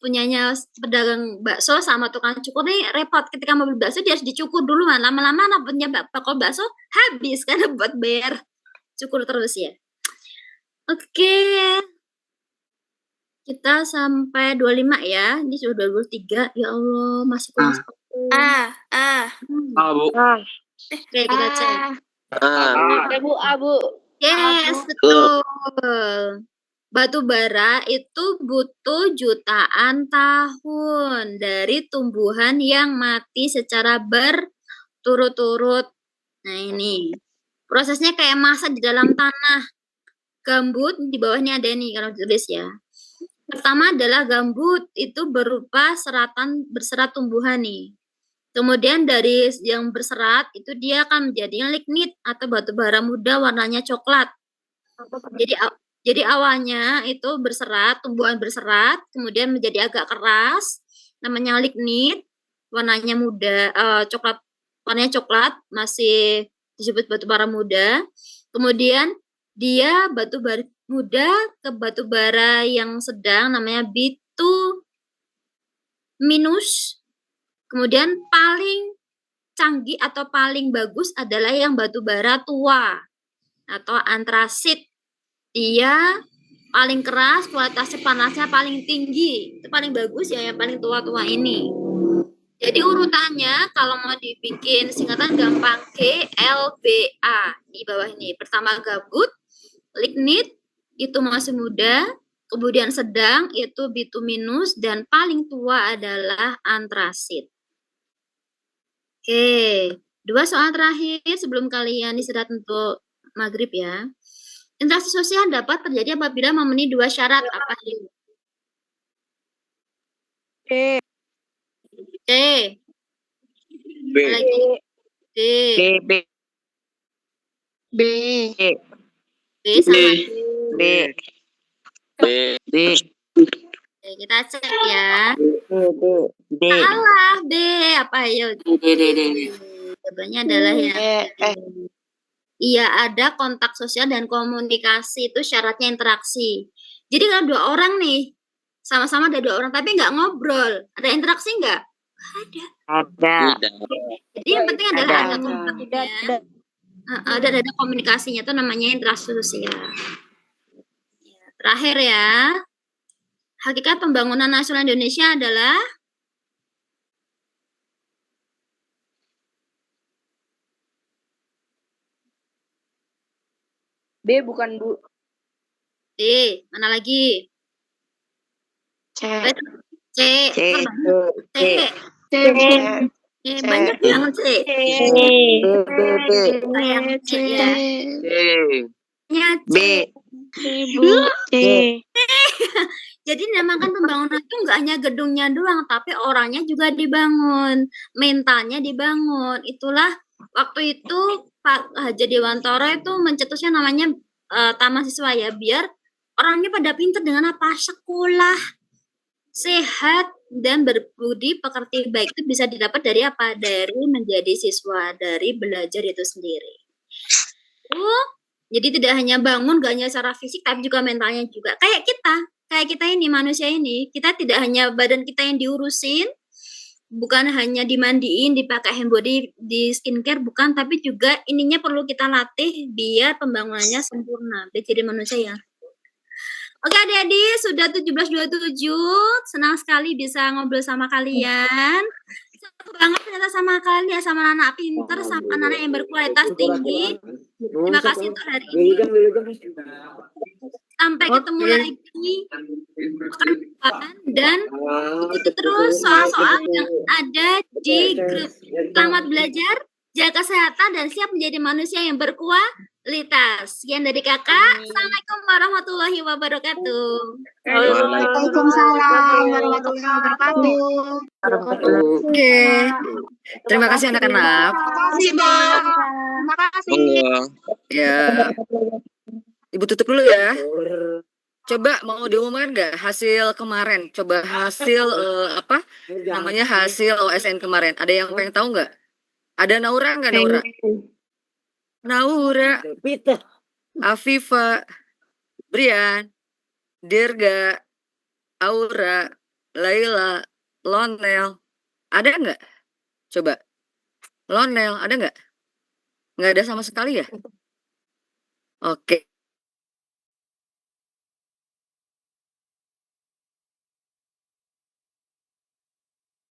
punyanya pedagang bakso sama tukang cukur nih repot, ketika mau beli bakso dia harus dicukur duluan. Lama-lama punya bakal bakso habis karena buat bayar cukur terus ya. Oke. Kita sampai 25 ya. Ini sudah 23. Ya Allah, masih kurang 10. Bu. Oke, kita cek. Bu. Yes, betul. Batu bara itu butuh jutaan tahun dari tumbuhan yang mati secara berturut-turut. Nah ini prosesnya kayak masak di dalam tanah. Gambut di bawahnya ada nih kalau ditulis ya. Pertama adalah gambut itu berupa berserat tumbuhan nih. Kemudian dari yang berserat itu dia akan menjadi lignit atau batu bara muda warnanya coklat. Jadi awalnya itu berserat, tumbuhan berserat, kemudian menjadi agak keras, namanya lignit, warnanya muda, warnanya coklat, masih disebut batu bara muda. Kemudian dia batu bara muda ke batu bara yang sedang, namanya bituminus. Kemudian paling canggih atau paling bagus adalah yang batu bara tua atau antrasit. Dia paling keras, kualitasnya panasnya paling tinggi. Itu paling bagus ya yang paling tua-tua ini. Jadi urutannya kalau mau dibikin singkatan gampang GLBA di bawah ini. Pertama gambut, lignit, itu masih muda, kemudian sedang itu bituminus, dan paling tua adalah antrasit. Oke, 2 soal terakhir sebelum kalian istirahat untuk maghrib ya. Interaksi sosial dapat terjadi apabila memenuhi 2 syarat. Apa itu? C. B. Lagi. D. B. B. B sama B. B. Oke, kita cek ya. D. Salah, B. Apa ayo? Jawabannya adalah ya. Iya, ada kontak sosial dan komunikasi, itu syaratnya interaksi. Jadi kalau 2 orang nih, sama-sama ada 2 orang tapi nggak ngobrol, ada interaksi nggak? Ada. Jadi yang penting adalah ada kontaknya, ada komunikasinya, itu namanya interaksi sosial. Terakhir ya, hakikat pembangunan nasional Indonesia adalah B bukan Bu. D. Mana lagi? C. C. C. Banyak banget C. B. Sayang C ya. B. C. Jadi dinamakan pembangunan itu nggak hanya gedungnya doang, tapi orangnya juga dibangun, mentalnya dibangun. Itulah waktu itu Pak Haji Dewantoro itu mencetusnya namanya Taman Siswa ya, biar orangnya pada pintar dengan apa? Sekolah, sehat, dan berbudi pekerti baik itu bisa didapat dari apa? Dari menjadi siswa, dari belajar itu sendiri. Jadi tidak hanya bangun, gak hanya secara fisik, tapi juga mentalnya juga. Kayak kita ini, manusia ini, kita tidak hanya badan kita yang diurusin, bukan hanya dimandiin, dipakai hand body, di skincare, bukan, tapi juga ininya perlu kita latih biar pembangunannya sempurna, biar jadi manusia yang. Oke adik-adik, sudah 17.27, senang sekali bisa ngobrol sama kalian. Senang banget ternyata sama kalian, sama anak pinter, sama anak yang berkualitas tinggi. Terima kasih untuk hari ini. Sampai ketemu lagi pekan depan, dan ikuti terus soal-soal yang ada di grup. Selamat belajar, jaga kesehatan, dan siap menjadi manusia yang berkualitas. Sekian dari kakak. Assalamualaikum warahmatullahi wabarakatuh. Waalaikumsalam warahmatullahi wabarakatuh. Oke. Terima kasih anak-anak. Makasih, Bang. Makasih. Ya. Ibu tutup dulu ya. Coba mau diumumkan nggak hasil kemarin? Coba hasil apa namanya hasil OSN kemarin. Ada yang pengen tahu nggak? Ada Naura nggak Naura? Naura, Afifa, Brian, Dirga, Aura, Laila, Lonel. Ada nggak? Coba. Lonel, ada nggak? Nggak ada sama sekali ya? Oke.